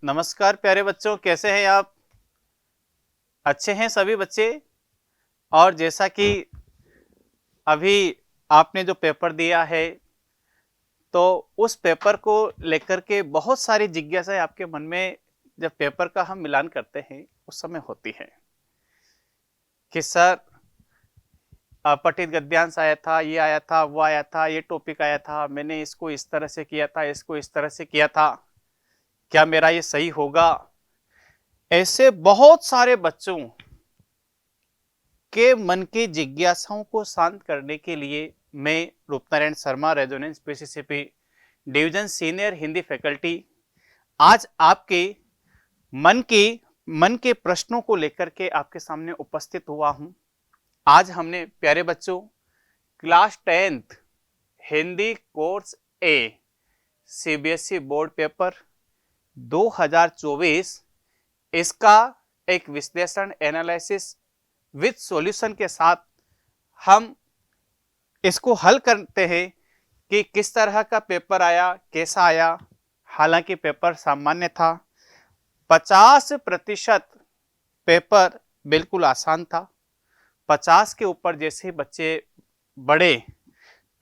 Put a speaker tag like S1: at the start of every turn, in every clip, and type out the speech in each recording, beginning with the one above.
S1: नमस्कार प्यारे बच्चों, कैसे हैं आप? अच्छे हैं सभी बच्चे। और जैसा कि अभी आपने जो पेपर दिया है, तो उस पेपर को लेकर के बहुत सारी जिज्ञासाएं आपके मन में जब पेपर का हम मिलान करते हैं उस समय होती है कि सर पठित गद्यांश आया था, ये आया था, वो आया था, ये टॉपिक आया था, मैंने इसको इस तरह से किया था, इसको इस तरह से किया था, क्या मेरा ये सही होगा? ऐसे बहुत सारे बच्चों के मन की जिज्ञासाओं को शांत करने के लिए मैं Roopnarayan Sharma, resonance PCCP division senior Hindi faculty, आज आपके मन की मन के प्रश्नों को लेकर के आपके सामने उपस्थित हुआ हूं। आज हमने प्यारे बच्चों क्लास 10th हिंदी कोर्स ए सीबीएसई बोर्ड पेपर 2024 इसका एक विश्लेषण एनालिसिस विद सॉल्यूशन के साथ हम इसको हल करते हैं कि किस तरह का पेपर आया, कैसा आया। हालांकि पेपर सामान्य था, 50% पेपर बिल्कुल आसान था। 50 के ऊपर जैसे ही बच्चे बढ़े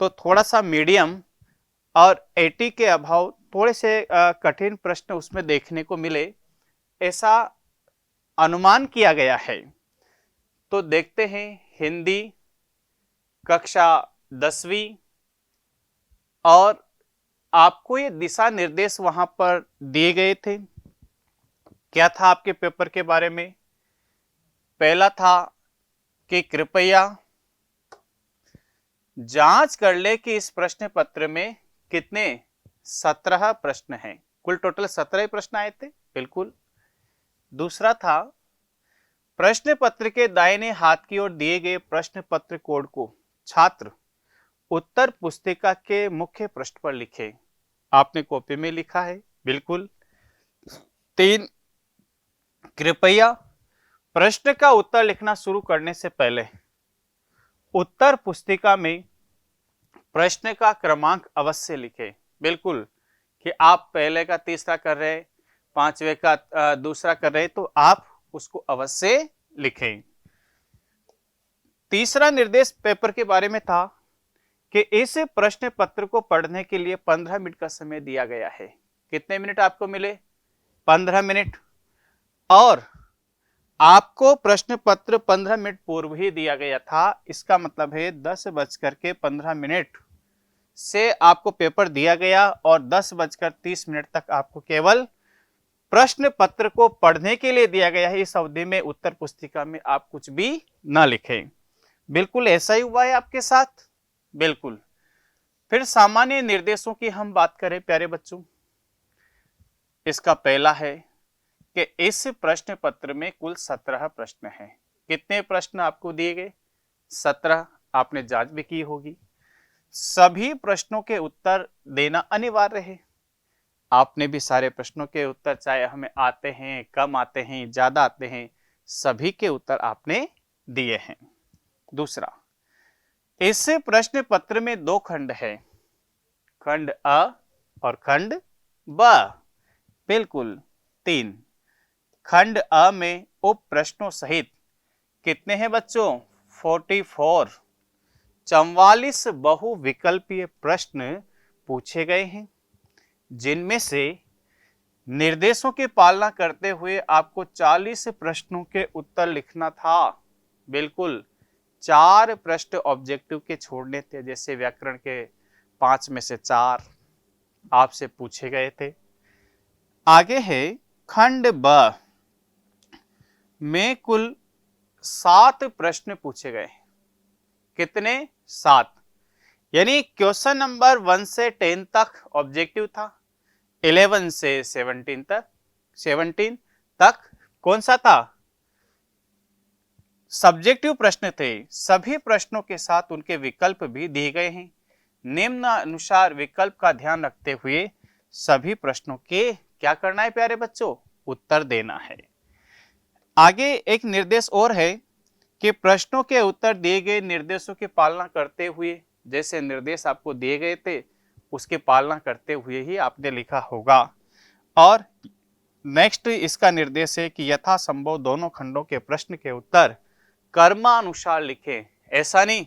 S1: तो थोड़ा सा मीडियम और 80 के अभाव थोड़े से कठिन प्रश्न उसमें देखने को मिले, ऐसा अनुमान किया गया है। तो देखते हैं हिंदी कक्षा 10वीं, और आपको ये दिशा निर्देश वहां पर दिए गए थे। क्या था आपके पेपर के बारे में? पहला था कि कृपया जांच कर ले कि इस प्रश्न पत्र में कितने 17 प्रश्न हैं। कुल टोटल 17 प्रश्न आए थे, बिल्कुल। दूसरा था प्रश्न पत्र के दाहिने हाथ की ओर दिए गए प्रश्न पत्र कोड को छात्र उत्तर पुस्तिका के मुख्य पृष्ठ पर लिखे। आपने कॉपी में लिखा है, बिल्कुल। 3, कृपया प्रश्न का उत्तर लिखना शुरू करने से पहले उत्तर पुस्तिका में प्रश्न का क्रमांक अवश्य लिखें। बिल्कुल, कि आप पहले का तीसरा कर रहे हैं, पांचवे का दूसरा कर रहे हैं, तो आप उसको अवश्य लिखें। तीसरा निर्देश पेपर के बारे में था कि इस प्रश्न पत्र को पढ़ने के लिए 15 मिनट का समय दिया गया है। कितने मिनट आपको मिले? 15 मिनट। और आपको प्रश्न पत्र 15 मिनट पूर्व ही दिया गया था। इसका मतलब है 10:15 से आपको पेपर दिया गया और 10:30 तक आपको केवल प्रश्न पत्र को पढ़ने के लिए दिया गया है। इस अवधि में उत्तर पुस्तिका में आप कुछ भी ना लिखें। बिल्कुल ऐसा ही हुआ है आपके साथ, बिल्कुल। फिर सामान्य निर्देशों की हम बात करें प्यारे बच्चों, इसका पहला है कि इस प्रश्न पत्र में कुल 17 प्रश्न हैं। कितने प्रश्न आपको दिए गए? 17। आपने जांच भी की होगी। सभी प्रश्नों के उत्तर देना अनिवार्य है। आपने भी सारे प्रश्नों के उत्तर, चाहे हमें आते हैं, कम आते हैं, ज्यादा आते हैं, सभी के उत्तर आपने दिए हैं। दूसरा, इस प्रश्न पत्र में 2 खंड है, खंड अ और खंड ब। बिल्कुल 3। खंड अ में उप प्रश्नों सहित कितने हैं बच्चों? 44 44 बहुविकल्पीय प्रश्न पूछे गए हैं, जिनमें से निर्देशों की पालना करते हुए आपको 40 प्रश्नों के उत्तर लिखना था। बिल्कुल, 4 प्रश्न ऑब्जेक्टिव के छोड़ने थे, जैसे व्याकरण के 5 में से 4 आपसे पूछे गए थे। आगे है खंड ब में कुल 7 प्रश्न पूछे गए। कितने? 7। यानी क्वेश्चन नंबर 1 से 10 तक ऑब्जेक्टिव था, 11 से 17 तक कौन सा था? सब्जेक्टिव प्रश्न थे। सभी प्रश्नों के साथ उनके विकल्प भी दिए गए हैं। निम्नानुसार विकल्प का ध्यान रखते हुए सभी प्रश्नों के क्या करना है प्यारे बच्चों? उत्तर देना है। आगे एक निर्देश और है कि प्रश्नों के उत्तर दिए गए निर्देशों की पालना करते हुए, जैसे निर्देश आपको दिए गए थे उसकी पालना करते हुए ही आपने लिखा होगा। और नेक्स्ट इसका निर्देश है कि यथासंभव दोनों खंडों के प्रश्न के उत्तर कर्मानुसार लिखें। ऐसा नहीं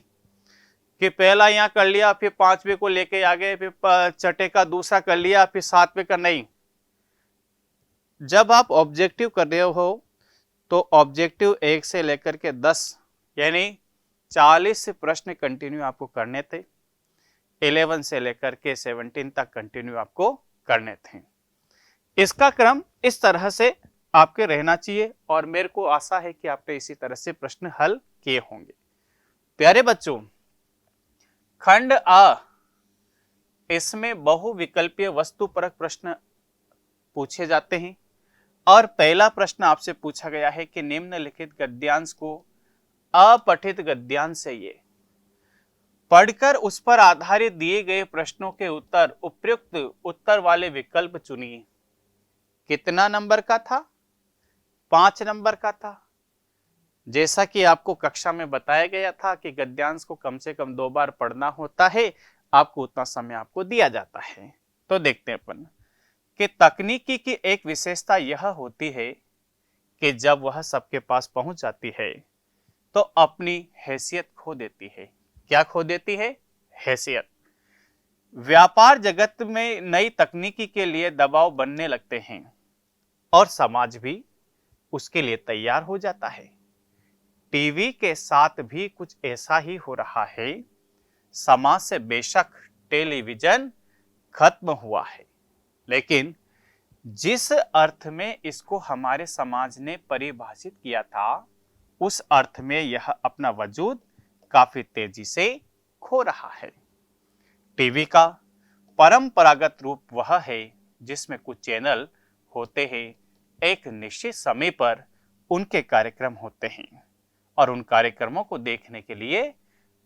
S1: कि पहला यहाँ कर लिया फिर 5वें को लेके आ गए, फिर छठे का दूसरा कर लिया फिर 7वें का नहीं। जब आप ऑब्जेक्टिव कर रहे हो तो ऑब्जेक्टिव 1 से लेकर के 10 यानी 40 प्रश्न कंटिन्यू आपको करने थे। 11 से लेकर के 17 तक कंटिन्यू आपको करने थे। इसका क्रम इस तरह से आपके रहना चाहिए और मेरे को आशा है कि आपने इसी तरह से प्रश्न हल किए होंगे। प्यारे बच्चों, खंड आ, इसमें बहुविकल्पीय वस्तुपरक प्रश्न पूछे जाते हैं और पहला प्रश्न आपसे पूछा गया है कि निम्नलिखित गद्यांश को अपठित गद्यांश से ये पढ़कर उस पर आधारित दिए गए प्रश्नों के उत्तर उपयुक्त उत्तर वाले विकल्प चुनिए। कितना नंबर का था? 5 नंबर का था। जैसा कि आपको कक्षा में बताया गया था कि गद्यांश को कम से कम 2 बार पढ़ना होता है, आपको उतना समय आपको दिया जाता है। तो देखते हैं अपन कि तकनीकी की एक विशेषता यह होती है कि जब वह सबके पास पहुंच जाती है तो अपनी हैसियत खो देती है। क्या खो देती है? हैसियत। व्यापार जगत में नई तकनीकी के लिए दबाव बनने लगते हैं और समाज भी उसके लिए तैयार हो जाता है। टीवी के साथ भी कुछ ऐसा ही हो रहा है। समाज से बेशक टेलीविजन खत्म हुआ है, लेकिन जिस अर्थ में इसको हमारे समाज ने परिभाषित किया था, उस अर्थ में यह अपना वजूद काफी तेजी से खो रहा है। टीवी का परंपरागत रूप वह है जिसमें कुछ चैनल होते हैं, एक निश्चित समय पर उनके कार्यक्रम होते हैं और उन कार्यक्रमों को देखने के लिए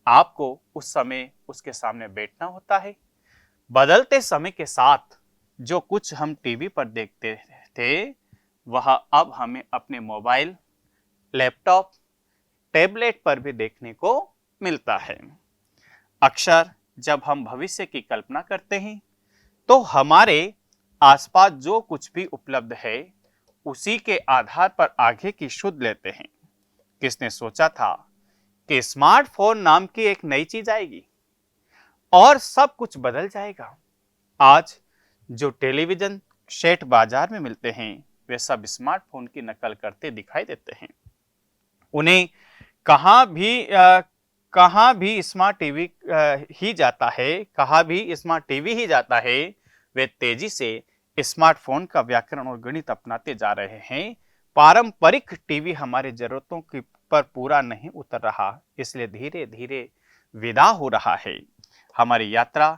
S1: आपको उस समय उसके सामने बैठना होता है। बदलते समय के साथ जो कुछ हम टीवी पर देखते थे, वह अब हमें अपने मोबाइल, लैपटॉप, टैबलेट पर भी देखने को मिलता है। अक्सर जब हम भविष्य की कल्पना करते हैं तो हमारे आसपास जो कुछ भी उपलब्ध है उसी के आधार पर आगे की शुद्ध लेते हैं। किसने सोचा था कि स्मार्टफोन नाम की एक नई चीज आएगी और सब कुछ बदल जाएगा। आज जो टेलीविजन सेट बाजार में मिलते हैं वे सब स्मार्टफोन की नकल करते दिखाई देते हैं। उन्हें कहां भी स्मार्ट टीवी ही जाता है, वे तेजी से स्मार्टफोन का व्याकरण और गणित अपनाते जा रहे हैं। पारंपरिक टीवी हमारे जरूरतों की पर पूरा नहीं उतर रहा, इसलिए धीरे धीरे विदा हो रहा है। हमारी यात्रा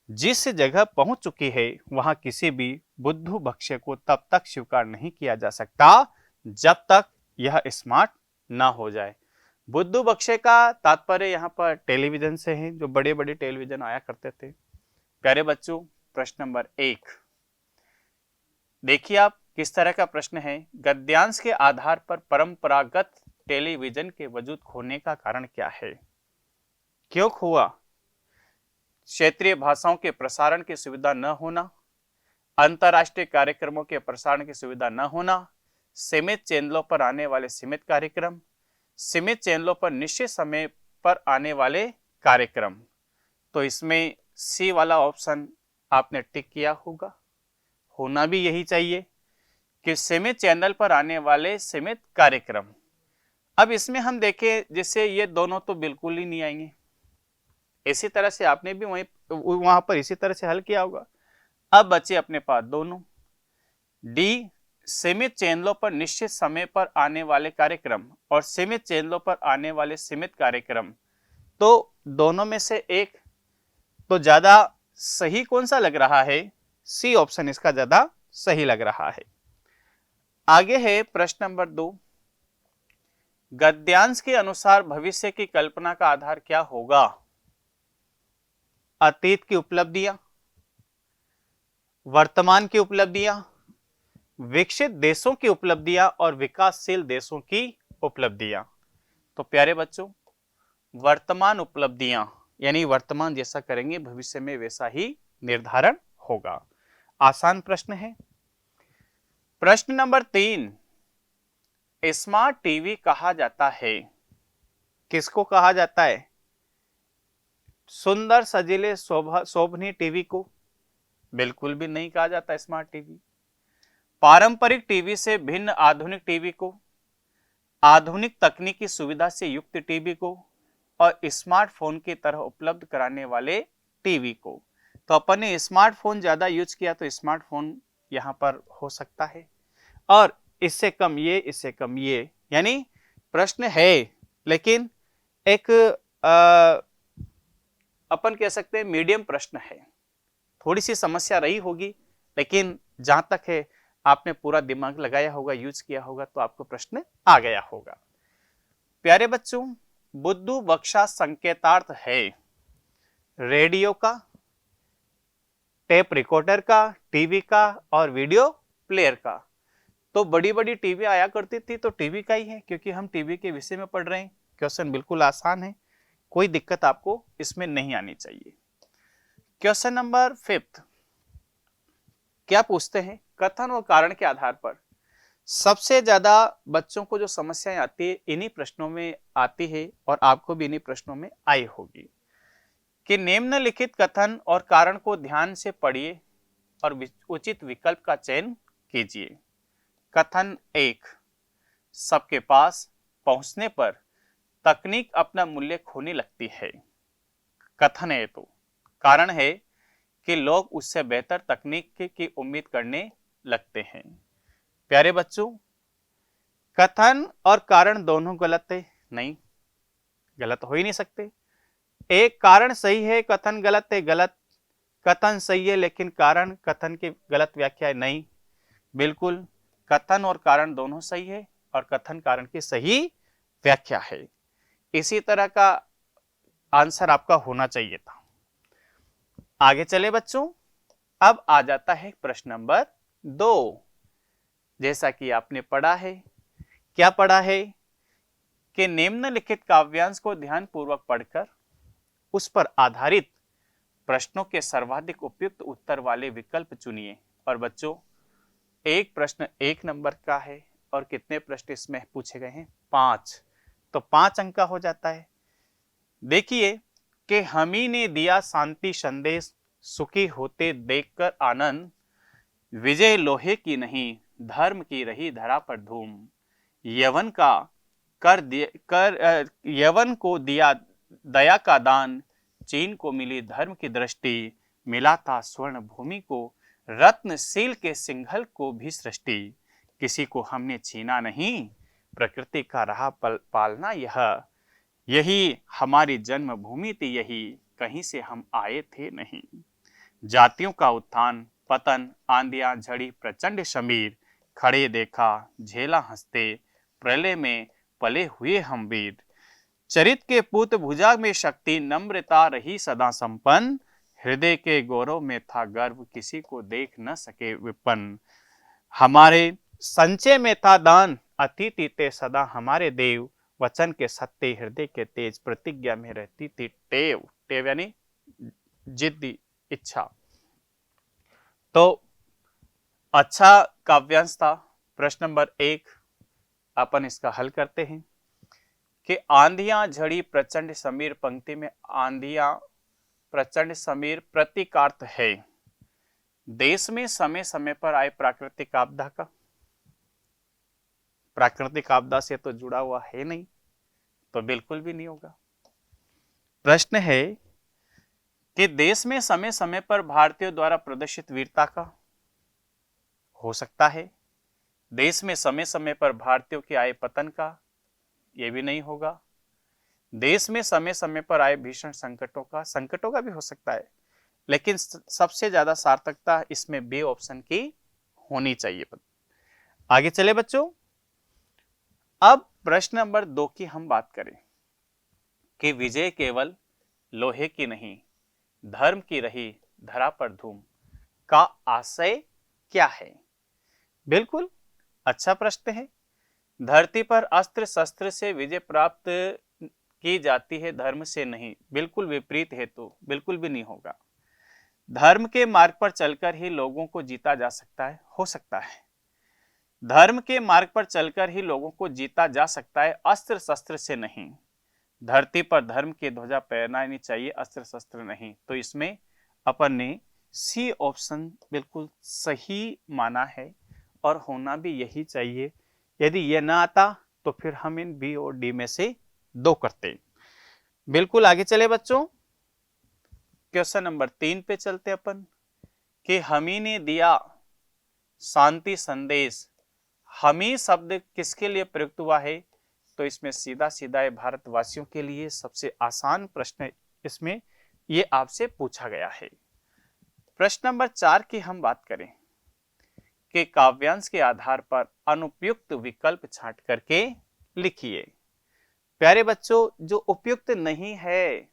S1: जिस जगह पहुंच चुकी है वहां किसी भी बुद्धू भक्ष्य को तब तक स्वीकार नहीं किया जा सकता जब तक यह स्मार्ट ना हो जाए। बुद्धू भक्ष्य का तात्पर्य यहाँ पर टेलीविजन से है, जो बड़े बड़े टेलीविजन आया करते थे। प्यारे बच्चों, प्रश्न नंबर 1 देखिए आप किस तरह का प्रश्न है। गद्यांश के आधार पर परंपरागत टेलीविजन के वजूद खोने का कारण क्या है? क्यों हुआ? क्षेत्रीय भाषाओं के प्रसारण की सुविधा न होना, अंतरराष्ट्रीय कार्यक्रमों के प्रसारण की सुविधा न होना, सीमित चैनलों पर आने वाले सीमित कार्यक्रम, सीमित चैनलों पर निश्चित समय पर आने वाले कार्यक्रम। तो इसमें सी वाला ऑप्शन आपने टिक किया होगा। होना भी यही चाहिए कि सीमित चैनल पर आने वाले सीमित कार्यक्रम। अब इसमें हम देखें जैसे ये दोनों तो बिल्कुल ही नहीं आएंगे। इसी तरह से आपने भी वहां पर इसी तरह से हल किया होगा। अब बचे अपने पास दोनों। डी सीमित चैनलों पर निश्चित समय पर आने वाले कार्यक्रम और सीमित चैनलों पर आने वाले सीमित कार्यक्रम, तो दोनों में से एक तो ज्यादा सही कौन सा लग रहा है? सी ऑप्शन इसका ज्यादा सही लग रहा है। आगे है प्रश्न नंबर 2। गद्यांश के अनुसार भविष्य की कल्पना का आधार क्या होगा? अतीत की उपलब्धियां, वर्तमान की उपलब्धियां, विकसित देशों की उपलब्धियां और विकासशील देशों की उपलब्धियां। तो प्यारे बच्चों, वर्तमान उपलब्धियां यानी वर्तमान जैसा करेंगे भविष्य में वैसा ही निर्धारण होगा। आसान प्रश्न है। प्रश्न नंबर 3, स्मार्ट टीवी कहा जाता है, किसको कहा जाता है? सुंदर सजीले शोभनीय टीवी को बिल्कुल भी नहीं कहा जाता स्मार्ट टीवी। पारंपरिक टीवी से भिन्न आधुनिक टीवी को, आधुनिक तकनीकी सुविधा से युक्त टीवी को, और स्मार्टफोन की तरह उपलब्ध कराने वाले टीवी को। तो अपन ने स्मार्टफोन ज्यादा यूज किया तो स्मार्टफोन यहां पर हो सकता है, और इससे कम ये, इससे कम ये, यानी प्रश्न है लेकिन एक अपन कह सकते हैं मीडियम प्रश्न है। थोड़ी सी समस्या रही होगी, लेकिन जहां तक है आपने पूरा दिमाग लगाया होगा, यूज किया होगा, तो आपको प्रश्न आ गया होगा। प्यारे बच्चों, बुद्धू बक्सा संकेतार्थ है रेडियो का, टेप रिकॉर्डर का, टीवी का और वीडियो प्लेयर का। तो बड़ी बड़ी टीवी आया करती थी तो टीवी का ही है, क्योंकि हम टीवी के विषय में पढ़ रहे हैं। क्वेश्चन बिल्कुल आसान है, कोई दिक्कत आपको इसमें नहीं आनी चाहिए। क्वेश्चन नंबर 5 क्या पूछते हैं? कथन और कारण के आधार पर सबसे ज्यादा बच्चों को जो समस्याएं आती है इन्हीं प्रश्नों में आती है, और आपको भी इन्हीं प्रश्नों में आई होगी कि निम्नलिखित कथन और कारण को ध्यान से पढ़िए और उचित विकल्प का चयन कीजिए। कथन 1, सबके पास पहुंचने पर तकनीक अपना मूल्य खोने लगती है। कथन है तो कारण है कि लोग उससे बेहतर तकनीक की उम्मीद करने लगते हैं। प्यारे बच्चों, कथन और कारण दोनों गलत है? नहीं, गलत हो ही नहीं सकते। एक कारण सही है, कथन गलत है? गलत। कथन सही है लेकिन कारण कथन की गलत व्याख्या है? नहीं, बिल्कुल कथन और कारण दोनों सही है और कथन कारण की सही व्याख्या है। इसी तरह का आंसर आपका होना चाहिए था। आगे चले बच्चों, अब आ जाता है प्रश्न नंबर 2। जैसा कि आपने पढ़ा है, क्या पढ़ा है कि निम्नलिखित काव्यांश को ध्यानपूर्वक पढ़कर उस पर आधारित प्रश्नों के सर्वाधिक उपयुक्त उत्तर वाले विकल्प चुनिए। और बच्चों, एक प्रश्न 1 नंबर का है और कितने प्रश्न इसमें पूछे गए हैं? 5, तो 5 अंक का हो जाता है। देखिए कि हमी ने दिया शांति संदेश, सुखी होते देखकर आनंद, विजय लोहे की नहीं धर्म की रही धरा पर धूम, यवन का यवन को दिया दया का दान, चीन को मिली धर्म की दृष्टि, मिला था स्वर्ण भूमि को, रत्नशील के सिंघल को भी सृष्टि, किसी को हमने छीना नहीं, प्रकृति का रहा पालना यही हमारी जन्मभूमि थी, यही कहीं से हम आए थे नहीं। जातियों का उत्थान पतन, आंधियां झड़ी प्रचंड शमीर, खड़े देखा झेला हंसते, प्रलय में पले हुए हम वीर, चरित के पुत भुजा में शक्ति, नम्रता रही सदा संपन्न, हृदय के गौरव में था गर्व, किसी को देख न सके विपन्न, हमारे संचय में था दान, अतिथि थे सदा हमारे देव, वचन के सत्य हृदय के तेज, प्रतिज्ञा में रहती थी टेव। टेव यानी जिद्दी, इच्छा। तो अच्छा काव्यांश था। प्रश्न नंबर 1 अपन इसका हल करते हैं कि आंधियां झड़ी प्रचंड समीर, पंक्ति में आंधियां प्रचंड समीर प्रतीकार्थ है देश में समय समय पर आए प्राकृतिक आपदा का। प्राकृतिक आपदा से तो जुड़ा हुआ है नहीं, तो बिल्कुल भी नहीं होगा। प्रश्न है कि देश में समय समय पर भारतीयों द्वारा प्रदर्शित वीरता का। हो सकता है। देश में समय समय पर भारतीयों के आए पतन का, यह भी नहीं होगा। देश में समय समय पर आए भीषण संकटों का भी हो सकता है, लेकिन सबसे ज्यादा सार्थकता इसमें बी ऑप्शन की होनी चाहिए। आगे चले बच्चों, अब प्रश्न नंबर 2 की हम बात करें कि विजय केवल लोहे की नहीं धर्म की रही धरा पर धूम का आशय क्या है? बिल्कुल अच्छा प्रश्न है। धरती पर अस्त्र शस्त्र से विजय प्राप्त की जाती है, धर्म से नहीं। बिल्कुल विपरीत है, तो बिल्कुल भी नहीं होगा। धर्म के मार्ग पर चलकर ही लोगों को जीता जा सकता है, हो सकता है, धर्म के मार्ग पर चलकर ही लोगों को जीता जा सकता है, अस्त्र शस्त्र से नहीं। धरती पर धर्म की ध्वजा फहरानी चाहिए, अस्त्र शस्त्र नहीं। तो इसमें अपन ने सी ऑप्शन बिल्कुल सही माना है और होना भी यही चाहिए। यदि यह ना आता तो फिर हम इन बी और डी में से दो करते। बिल्कुल आगे चले बच्चों, क्वेश्चन नंबर 3 पे चलते अपन कि हमी ने दिया शांति संदेश। हमी शब्द किसके लिए प्रयुक्त हुआ है? तो इसमें सीधा सीधा है भारतवासियों के लिए। सबसे आसान प्रश्न इसमें ये आपसे पूछा गया है। प्रश्न नंबर 4 की हम बात करें कि काव्यांश के आधार पर अनुपयुक्त विकल्प छांट करके लिखिए। प्यारे बच्चों, जो उपयुक्त नहीं है,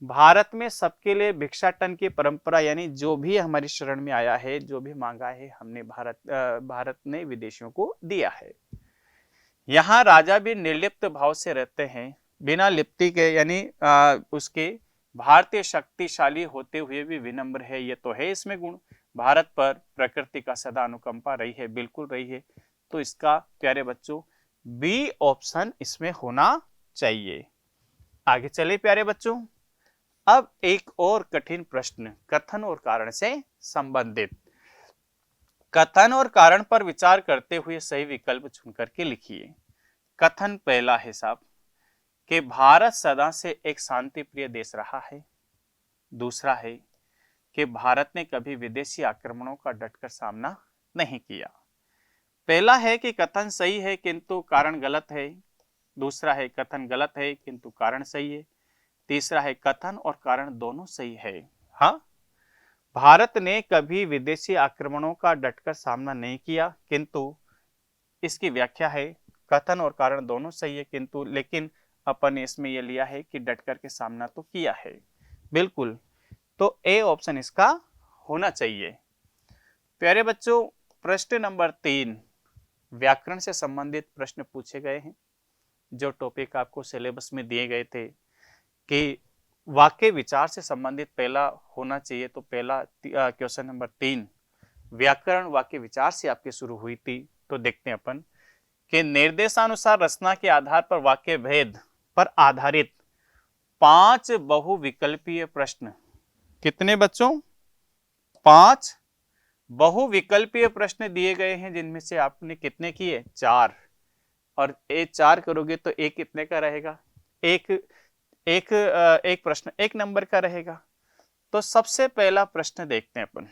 S1: भारत में सबके लिए भिक्षाटन की परंपरा, यानी जो भी हमारी शरण में आया है, जो भी मांगा है हमने, भारत ने विदेशियों को दिया है। यहाँ राजा भी निर्लिप्त भाव से रहते हैं, बिना लिप्ति के, यानी उसके भारतीय शक्तिशाली होते हुए भी विनम्र है। ये तो है इसमें गुण। भारत पर प्रकृति का सदा अनुकंपा रही है, बिल्कुल रही है। तो इसका प्यारे बच्चों बी ऑप्शन इसमें होना चाहिए। आगे चले प्यारे बच्चों, अब एक और कठिन प्रश्न कथन और कारण से संबंधित। कथन और कारण पर विचार करते हुए सही विकल्प चुन करके लिखिए। कथन पहला है साहब कि भारत सदा से एक शांति प्रिय देश रहा है। दूसरा है कि भारत ने कभी विदेशी आक्रमणों का डटकर सामना नहीं किया। पहला है कि कथन सही है किंतु कारण गलत है। दूसरा है कथन गलत है किंतु कारण सही है। तीसरा है कथन और कारण दोनों सही है। हाँ, भारत ने कभी विदेशी आक्रमणों का डटकर सामना नहीं किया, किंतु इसकी व्याख्या है कथन और कारण दोनों सही है किंतु, लेकिन अपन ने इसमें यह लिया है कि डट करके सामना तो किया है। बिल्कुल, तो ए ऑप्शन इसका होना चाहिए। प्यारे बच्चों, प्रश्न नंबर 3 व्याकरण से संबंधित प्रश्न पूछे गए हैं। जो टॉपिक आपको सिलेबस में दिए गए थे कि वाक्य विचार से संबंधित पहला होना चाहिए, तो पहला क्वेश्चन नंबर 3 व्याकरण वाक्य विचार से आपकी शुरू हुई थी। तो देखते हैं अपन कि निर्देशानुसार रचना के आधार पर वाक्य भेद पर आधारित 5 बहुविकल्पीय प्रश्न। कितने बच्चों? 5 बहुविकल्पीय प्रश्न दिए गए हैं, जिनमें से आपने कितने किए? 4। और ये 4 करोगे तो एक कितने का रहेगा? एक प्रश्न 1 नंबर का रहेगा। तो सबसे पहला प्रश्न देखते हैं अपन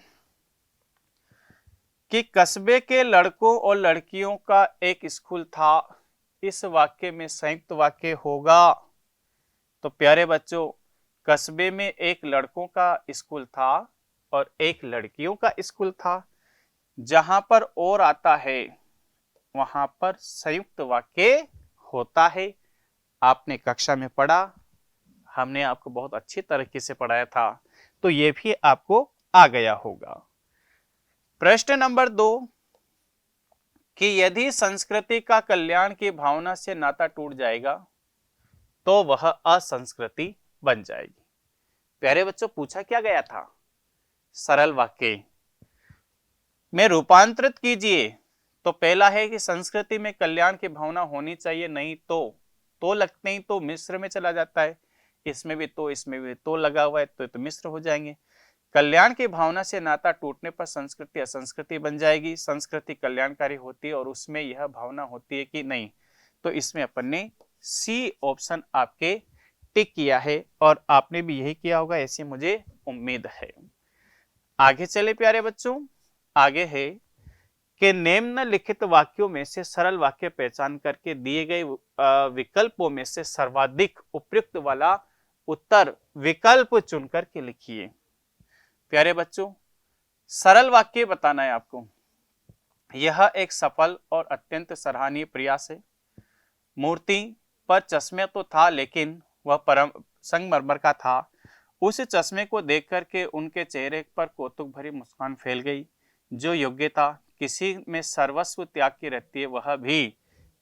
S1: कि कस्बे के लड़कों और लड़कियों का एक स्कूल था। इस वाक्य में संयुक्त वाक्य होगा। तो प्यारे बच्चों, कस्बे में एक लड़कों का स्कूल था और एक लड़कियों का स्कूल था। जहां पर और आता है वहां पर संयुक्त वाक्य होता है। आपने कक्षा में पढ़ा, हमने आपको बहुत अच्छी तरीके से पढ़ाया था, तो यह भी आपको आ गया होगा। प्रश्न नंबर 2 कि यदि संस्कृति का कल्याण की भावना से नाता टूट जाएगा तो वह असंस्कृति बन जाएगी। प्यारे बच्चों, पूछा क्या गया था? सरल वाक्य में रूपांतरित कीजिए। तो पहला है कि संस्कृति में कल्याण की भावना होनी चाहिए, नहीं तो लगते ही तो मिश्र में चला जाता है। इसमें भी तो, इसमें भी तो लगा हुआ है, तो मिश्र हो जाएंगे। कल्याण की भावना से नाता टूटने पर संस्कृति असंस्कृति बन जाएगी। संस्कृति कल्याणकारी होती है और उसमें यह भावना होती है कि नहीं। तो इसमें अपन ने सी ऑप्शन आपके टिक किया है और आपने भी यही किया होगा, ऐसी मुझे उम्मीद है। आगे चले प्यारे बच्चों, आगे है कि निम्नलिखित वाक्यों में से सरल वाक्य पहचान करके दिए गए विकल्पों में से सर्वाधिक उपयुक्त वाला उत्तर विकल्प चुनकर के लिखिए। प्यारे बच्चों, सरल वाक्य बताना है आपको। यह एक सफल और अत्यंत सराहनीय प्रयास है। मूर्ति पर चश्मे तो था, लेकिन वह परम संगमरमर का था। उस चश्मे को देख करके उनके चेहरे पर कौतुक भरी मुस्कान फैल गई। जो योग्यता किसी में सर्वस्व त्याग की रहती है, वह भी।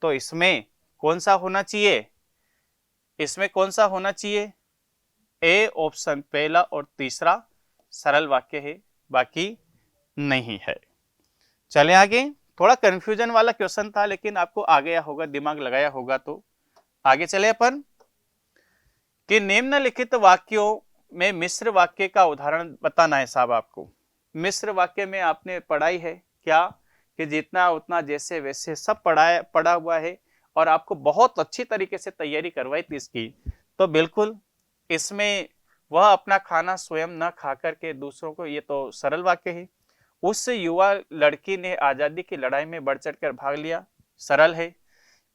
S1: तो इसमें कौन सा होना चाहिए? इसमें कौन सा होना चाहिए? ए ऑप्शन पहला और तीसरा सरल वाक्य है, बाकी नहीं है। चले आगे। थोड़ा कंफ्यूजन वाला क्वेश्चन था, लेकिन आपको आ गया होगा, दिमाग लगाया होगा। तो आगे चले अपन कि निम्नलिखित वाक्यों में मिश्र वाक्य का उदाहरण बताना है साहब आपको। मिश्र वाक्य में आपने पढ़ाई है क्या कि जितना उतना जैसे वैसे सब पढ़ा हुआ है, और आपको बहुत अच्छी तरीके से तैयारी करवाई थी इसकी। तो बिल्कुल इसमें वह अपना खाना स्वयं न खा करके दूसरों को, ये तो सरल वाक्य है। उस युवा लड़की ने आजादी की लड़ाई में बढ़ चढ़कर भाग लिया, सरल है।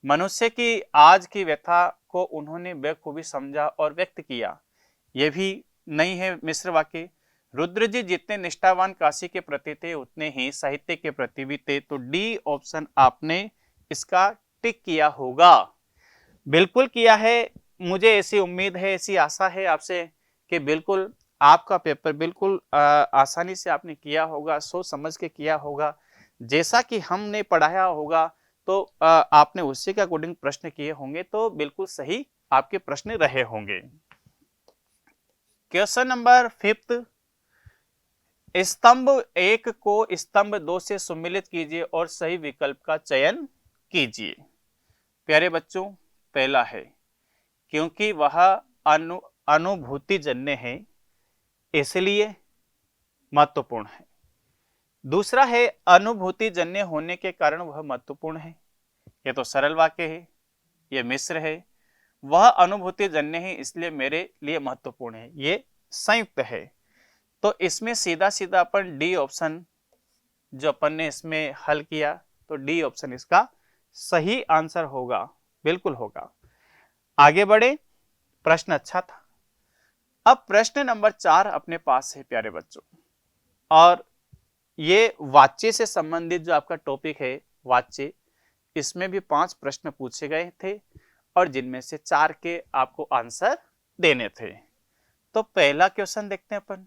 S1: मनुष्य की आज की व्यथा को उन्होंने बखूबी समझा और व्यक्त किया, यह भी नहीं है मिश्र वाक्य। रुद्र जी जितने निष्ठावान काशी के प्रति थे उतने ही साहित्य के प्रति भी थे। तो डी ऑप्शन आपने इसका टिक किया होगा। बिल्कुल किया है। मुझे ऐसी उम्मीद है, ऐसी आशा है आपसे कि बिल्कुल आपका पेपर बिल्कुल आसानी से आपने किया होगा, सोच समझ के किया होगा, जैसा कि हमने पढ़ाया होगा। तो आपने उसी के अकॉर्डिंग प्रश्न किए होंगे, तो बिल्कुल सही आपके प्रश्न रहे होंगे। क्वेश्चन नंबर 5, स्तंभ 1 को स्तंभ 2 से सम्मिलित कीजिए और सही विकल्प का चयन कीजिए। प्यारे बच्चों, पहला है क्योंकि वह अनुभूति जन्य है इसलिए महत्वपूर्ण है। दूसरा है अनुभूति जन्य होने के कारण वह महत्वपूर्ण है। यह तो सरल वाक्य है, यह मिश्र है। वह अनुभूति जन्य है इसलिए मेरे लिए महत्वपूर्ण है, ये संयुक्त है। तो इसमें सीधा सीधा अपन डी ऑप्शन जो अपन ने इसमें हल किया, तो डी ऑप्शन इसका सही आंसर होगा, बिल्कुल होगा। आगे बढ़े, प्रश्न अच्छा था। अब प्रश्न नंबर 4 अपने पास है प्यारे बच्चों, और ये वाच्य से संबंधित जो आपका टॉपिक है वाच्य, इसमें भी 5 प्रश्न पूछे गए थे और जिनमें से 4 के आपको आंसर देने थे। तो पहला क्वेश्चन देखते हैं अपन।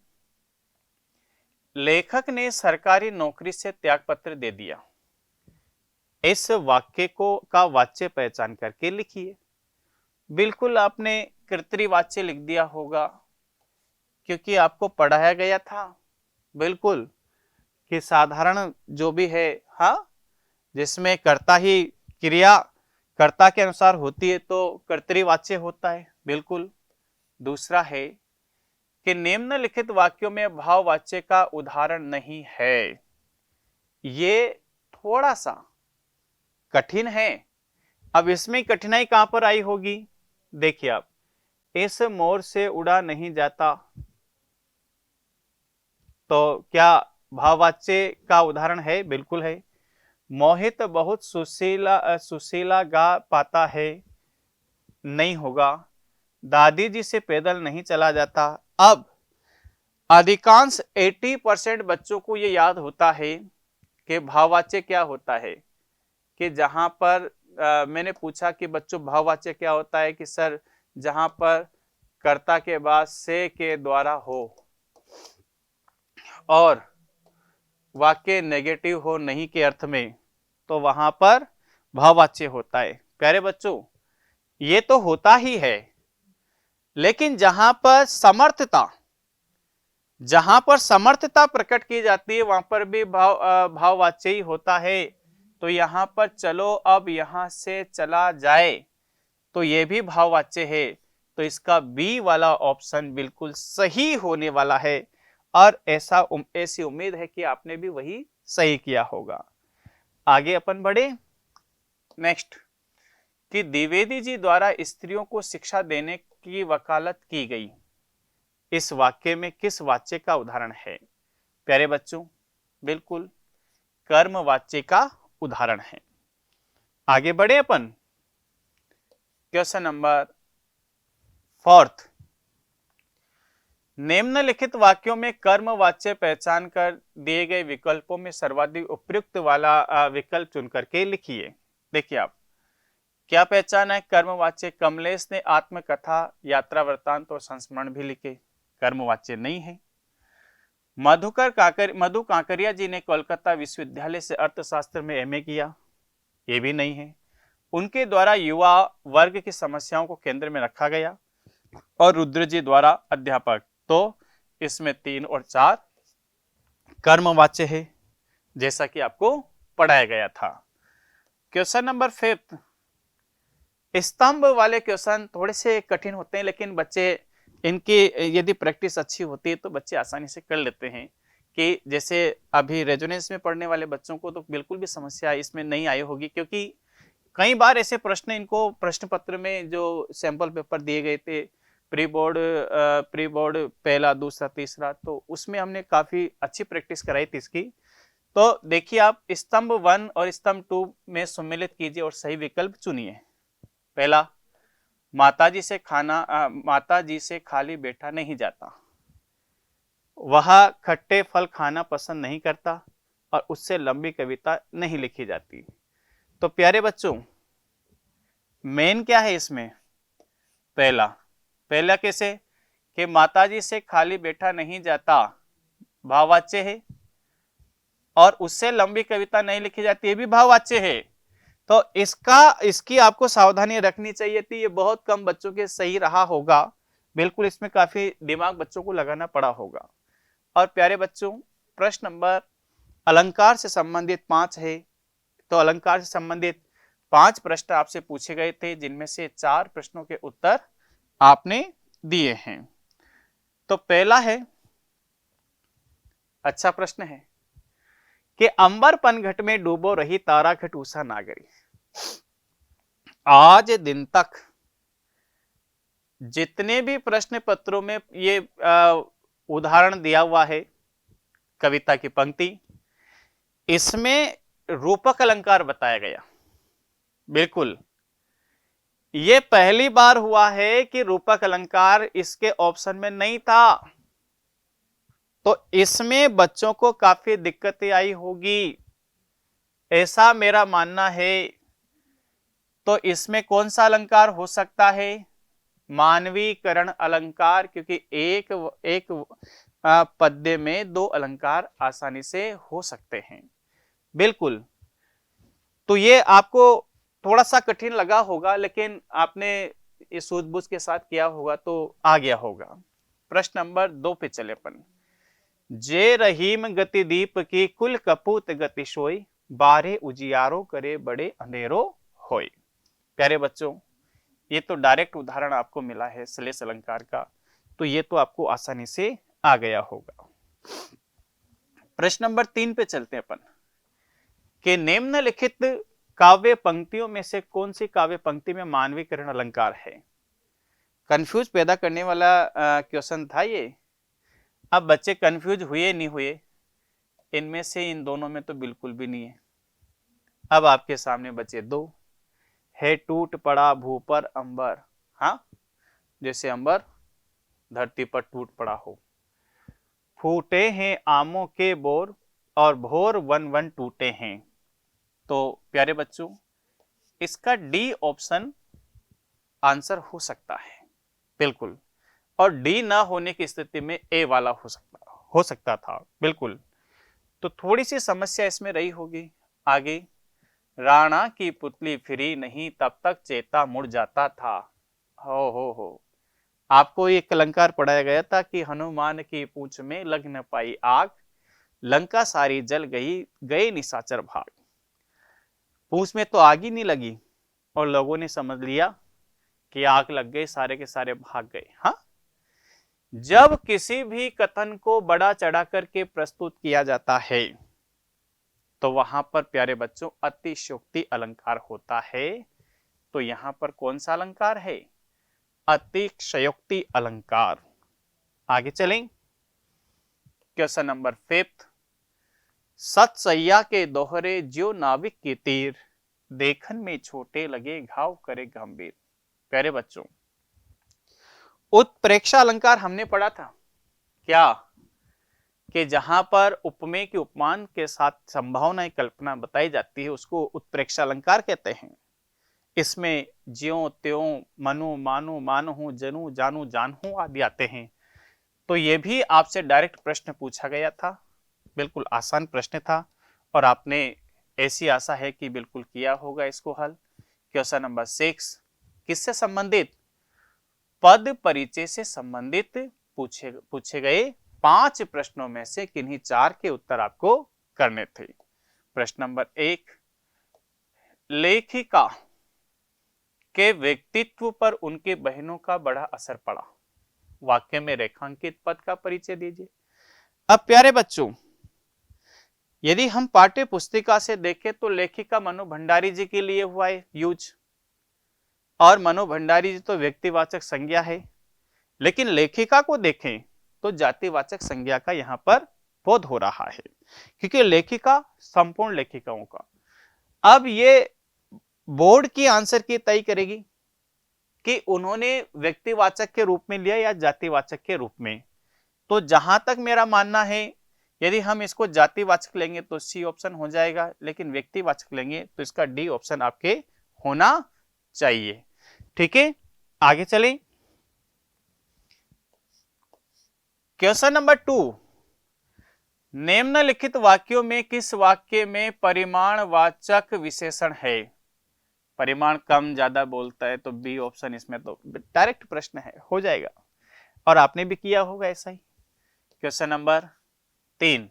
S1: लेखक ने सरकारी नौकरी से त्यागपत्र दे दिया। इस वाक्य को का वाच्य पहचान करके लिखिए। बिल्कुल आपने कर्तृवाच्य लिख दिया होगा, क्योंकि आपको पढ़ाया गया था बिल्कुल कि साधारण जो भी है, हाँ, जिसमें कर्ता ही क्रिया कर्ता के अनुसार होती है तो कर्तृवाच्य होता है, बिल्कुल। दूसरा है कि निम्नलिखित वाक्यों में भाववाच्य का उदाहरण नहीं है। ये थोड़ा सा कठिन है। अब इसमें कठिनाई कहां पर आई होगी? देखिए आप, इस मोर से उड़ा नहीं जाता, तो क्या भाववाच्य का उदाहरण है? बिल्कुल है। मोहित बहुत सुशीला गा पाता है, नहीं होगा। दादी जी से पैदल नहीं चला जाता। अब अधिकांश 80% बच्चों को यह याद होता है कि भाववाच्य क्या होता है, कि जहां पर मैंने पूछा कि बच्चों भाववाच्य क्या होता है, कि सर जहां पर कर्ता के बाद से के द्वारा हो और वाक्य नेगेटिव हो नहीं के अर्थ में, तो वहां पर भाववाच्य होता है। प्यारे बच्चों, ये तो होता ही है, लेकिन जहां पर समर्थता प्रकट की जाती है वहां पर भी भाववाच्य ही होता है। तो यहां पर चलो अब यहां से चला जाए, तो यह भी भाववाच्य है। तो इसका बी वाला ऑप्शन बिल्कुल सही होने वाला है, और ऐसी उम्मीद है कि आपने भी वही सही किया होगा। आगे अपन बढ़े। नेक्स्ट, कि द्विवेदी जी द्वारा स्त्रियों को शिक्षा देने की वकालत की गई, इस वाक्य में किस वाच्य का उदाहरण है? प्यारे बच्चों, बिल्कुल कर्म वाच्य का उदाहरण है। आगे बढ़े अपन। क्वेश्चन नंबर 4, निम्नलिखित वाक्यों में कर्म वाच्य पहचान कर दिए गए विकल्पों में सर्वाधिक उपयुक्त वाला विकल्प चुन करके लिखिए। देखिए आप, क्या पहचान है कर्मवाच्य? कमलेश ने आत्मकथा, यात्रा वृत्तांत और संस्मरण भी लिखे, कर्मवाच्य नहीं है। मधु काकरिया जी ने कोलकाता विश्वविद्यालय से अर्थशास्त्र में एमए किया, ये भी नहीं है। उनके द्वारा युवा वर्ग की समस्याओं को केंद्र में रखा गया, और रुद्र जी द्वारा अध्यापक। तो इसमें 3 और 4 कर्मवाच्य है, जैसा कि आपको पढ़ाया गया था। क्वेश्चन नंबर 5, स्तंभ वाले क्वेश्चन थोड़े से कठिन होते हैं, लेकिन बच्चे इनकी यदि प्रैक्टिस अच्छी होती है तो बच्चे आसानी से कर लेते हैं। कि जैसे अभी रेजोनेंस में पढ़ने वाले बच्चों को तो बिल्कुल भी समस्या इसमें नहीं आई होगी, क्योंकि कई बार ऐसे प्रश्न इनको प्रश्न पत्र में जो सैंपल पेपर दिए गए थे प्री बोर्ड पहला, दूसरा, तीसरा, तो उसमें हमने काफी अच्छी प्रैक्टिस कराई थी इसकी। तो देखिए, आप स्तंभ 1 और स्तंभ 2 में सम्मिलित कीजिए और सही विकल्प चुनिए। पहला, माताजी से खाली बैठा नहीं जाता, वह खट्टे फल खाना पसंद नहीं करता और उससे लंबी कविता नहीं लिखी जाती। तो प्यारे बच्चों, मेन क्या है इसमें? पहला कैसे कि माताजी से खाली बैठा नहीं जाता भाववाच्य है, और उससे लंबी कविता नहीं लिखी जाती, ये भी भाववाच्य है। तो इसकी आपको सावधानी रखनी चाहिए थी। ये बहुत कम बच्चों के सही रहा होगा, बिल्कुल इसमें काफी दिमाग बच्चों को लगाना पड़ा होगा। और प्यारे बच्चों, प्रश्न नंबर अलंकार से संबंधित 5 है। तो अलंकार से संबंधित 5 प्रश्न आपसे पूछे गए थे, जिनमें से 4 प्रश्नों के उत्तर आपने दिए हैं। तो पहला है, अच्छा प्रश्न है कि अंबर पनघट में डूबो रही तारा घट उषा नागरी। आज दिन तक जितने भी प्रश्न पत्रों में ये उदाहरण दिया हुआ है कविता की पंक्ति, इसमें रूपक अलंकार बताया गया। बिल्कुल, ये पहली बार हुआ है कि रूपक अलंकार इसके ऑप्शन में नहीं था, तो इसमें बच्चों को काफी दिक्कतें आई होगी, ऐसा मेरा मानना है। तो इसमें कौन सा अलंकार हो सकता है? मानवीकरण अलंकार, क्योंकि एक पद्य में 2 अलंकार आसानी से हो सकते हैं। बिल्कुल, तो ये आपको थोड़ा सा कठिन लगा होगा, लेकिन आपने इस सूझबूझ के साथ किया होगा तो आ गया होगा। प्रश्न नंबर 2 पे चले अपन। जे रहीम गति दीप की कुल कपूत गति सोई, बारे उजियारो करे बड़े अंधेरो होय। प्यारे बच्चों, ये तो डायरेक्ट उदाहरण आपको मिला है श्लेष अलंकार का, तो ये तो आपको आसानी से आ गया होगा। प्रश्न नंबर 3 पे चलते हैं अपन कि निम्नलिखित काव्य पंक्तियों में से कौन सी काव्य पंक्ति में मानवीकरण अलंकार है? कंफ्यूज पैदा करने वाला क्वेश्चन था ये। अब बच्चे कंफ्यूज हुए नहीं हुए? इनमें से इन दोनों में तो बिल्कुल भी नहीं है। अब आपके सामने बचे 2 है, टूट पड़ा भू पर अंबर। हाँ, जैसे अंबर धरती पर टूट पड़ा हो। फूटे हैं आमों के बोर और भोर वन वन टूटे हैं। तो प्यारे बच्चों, इसका डी ऑप्शन आंसर हो सकता है, बिल्कुल। और डी ना होने की स्थिति में ए वाला हो सकता था, बिल्कुल। तो थोड़ी सी समस्या इसमें रही होगी। आगे, राणा की पुतली फिरी नहीं तब तक चेता मुड़ जाता था। हो आपको एक अलंकार पढ़ाया गया था कि हनुमान की पूंछ में लग न पाई आग, लंका सारी जल गए निशाचर भाग। पूंछ में तो आग ही नहीं लगी और लोगों ने समझ लिया कि आग लग गई, सारे के सारे भाग गए। हाँ, जब किसी भी कथन को बड़ा चढ़ा करके प्रस्तुत किया जाता है तो वहां पर प्यारे बच्चों अतिशयोक्ति अलंकार होता है। तो यहां पर कौन सा अलंकार है? अतिशयोक्ति अलंकार। आगे चलें। क्वेश्चन नंबर 5, सतसैया के दोहरे ज्यो नाविक के तीर, देखन में छोटे लगे घाव करे गंभीर। प्यारे बच्चों, उत्प्रेक्षा अलंकार हमने पढ़ा था क्या? कि जहां पर उपमेय की उपमान के साथ संभावना कल्पना बताई जाती है उसको उत्प्रेक्षा अलंकार कहते हैं। इसमें ज्यों त्यों, मनु मानु मानहु, जनु जानू जानहु आदि आते हैं। तो ये भी आपसे डायरेक्ट प्रश्न पूछा गया था, बिल्कुल आसान प्रश्न था और आपने ऐसी आशा है कि बिल्कुल किया होगा इसको हल। क्वेश्चन नंबर 6, किससे संबंधित? पद परिचय से संबंधित पूछे गए 5 प्रश्नों में से किन्हीं 4 के उत्तर आपको करने थे। प्रश्न नंबर 1, लेखिका के व्यक्तित्व पर उनकी बहनों का बड़ा असर पड़ा। वाक्य में रेखांकित पद का परिचय दीजिए। अब प्यारे बच्चों, यदि हम पाठ्य पुस्तिका से देखें तो लेखिका मनु भंडारी जी के लिए हुआ है यूज, और मनु भंडारी जी तो व्यक्तिवाचक संज्ञा है, लेकिन लेखिका को देखें तो जातिवाचक संज्ञा का यहां पर बोध हो रहा है, क्योंकि लेखिका संपूर्ण लेखिकाओं का। अब ये बोर्ड की आंसर की तय करेगी कि उन्होंने व्यक्तिवाचक के रूप में लिया या जातिवाचक के रूप में। तो जहां तक मेरा मानना है, यदि हम इसको जातिवाचक लेंगे तो सी ऑप्शन हो जाएगा, लेकिन व्यक्तिवाचक लेंगे तो इसका डी ऑप्शन आपके होना चाहिए। ठीक है, आगे चलें। क्वेश्चन नंबर 2, निम्नलिखित वाक्यों में किस वाक्य में परिमाणवाचक विशेषण है? परिमाण कम ज्यादा बोलता है तो बी ऑप्शन, इसमें तो डायरेक्ट प्रश्न है, हो जाएगा, और आपने भी किया होगा ऐसा ही। क्वेश्चन नंबर 3,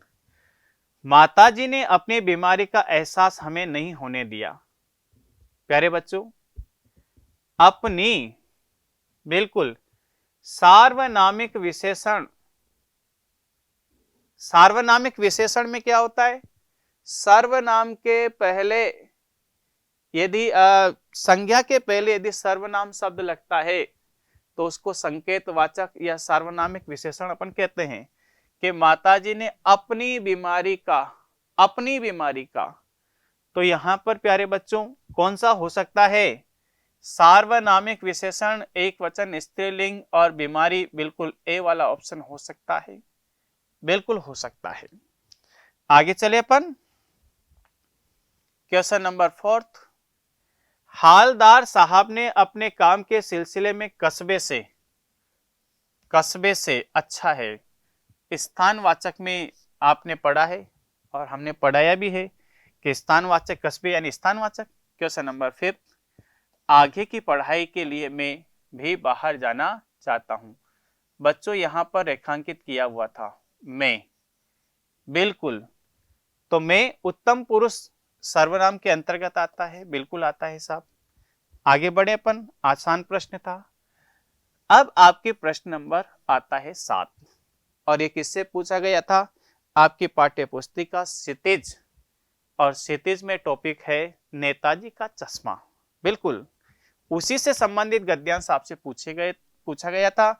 S1: माताजी ने अपनी बीमारी का एहसास हमें नहीं होने दिया। प्यारे बच्चों, अपनी, बिल्कुल, सार्वनामिक विशेषण, सार्वनामिक विशेषण में क्या होता है? सर्वनाम के पहले यदि संज्ञा के पहले यदि सर्वनाम शब्द लगता है तो उसको संकेतवाचक या सार्वनामिक विशेषण अपन कहते हैं। कि माताजी ने अपनी बीमारी का, अपनी बीमारी का, तो यहां पर प्यारे बच्चों कौन सा हो सकता है? सार्वनामिक विशेषण, एक वचन, स्त्रीलिंग और बीमारी, बिल्कुल ए वाला ऑप्शन हो सकता है, बिल्कुल हो सकता है। आगे चले अपन। क्वेश्चन नंबर 4, हालदार साहब ने अपने काम के सिलसिले में कस्बे से, अच्छा है, स्थानवाचक में आपने पढ़ा है और हमने पढ़ाया भी है कि स्थानवाचक कस्बे यानी स्थानवाचक। क्वेश्चन नंबर 5, आगे की पढ़ाई के लिए मैं भी बाहर जाना चाहता हूं। बच्चों यहां पर रेखांकित किया हुआ था मैं, बिल्कुल, तो मैं उत्तम पुरुष सर्वनाम के अंतर्गत आता है, बिल्कुल आता है साहब। आगे बढ़े अपन, आसान प्रश्न था। अब आपके प्रश्न नंबर आता है 7, और ये किससे पूछा गया था? आपकी पाठ्य पुस्तिका क्षितिज, और क्षितिज में टॉपिक है नेताजी का चश्मा। बिल्कुल उसी से संबंधित गद्यांश आपसे पूछा गया था,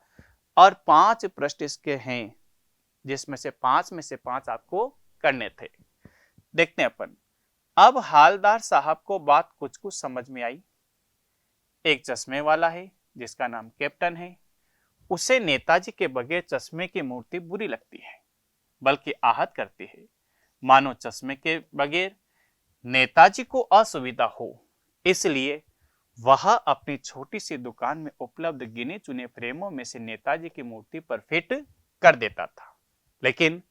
S1: और 5 प्रश्न इसके हैं, जिसमें से 5 में से 5 आपको करने थे। देखते हैं अपन। अब हालदार साहब को बात कुछ कुछ समझ में आई। एक चश्मे वाला है जिसका नाम कैप्टन है, उसे नेताजी के बगैर चश्मे की मूर्ति बुरी लगती है, बल्कि आहत करती है, मानो चश्मे के बगैर नेताजी को असुविधा हो। इसलिए वह अपनी छोटी सी दुकान में उपलब्ध गिने चुने फ्रेमों में से नेताजी की मूर्ति पर फिट कर देता था। लेकिन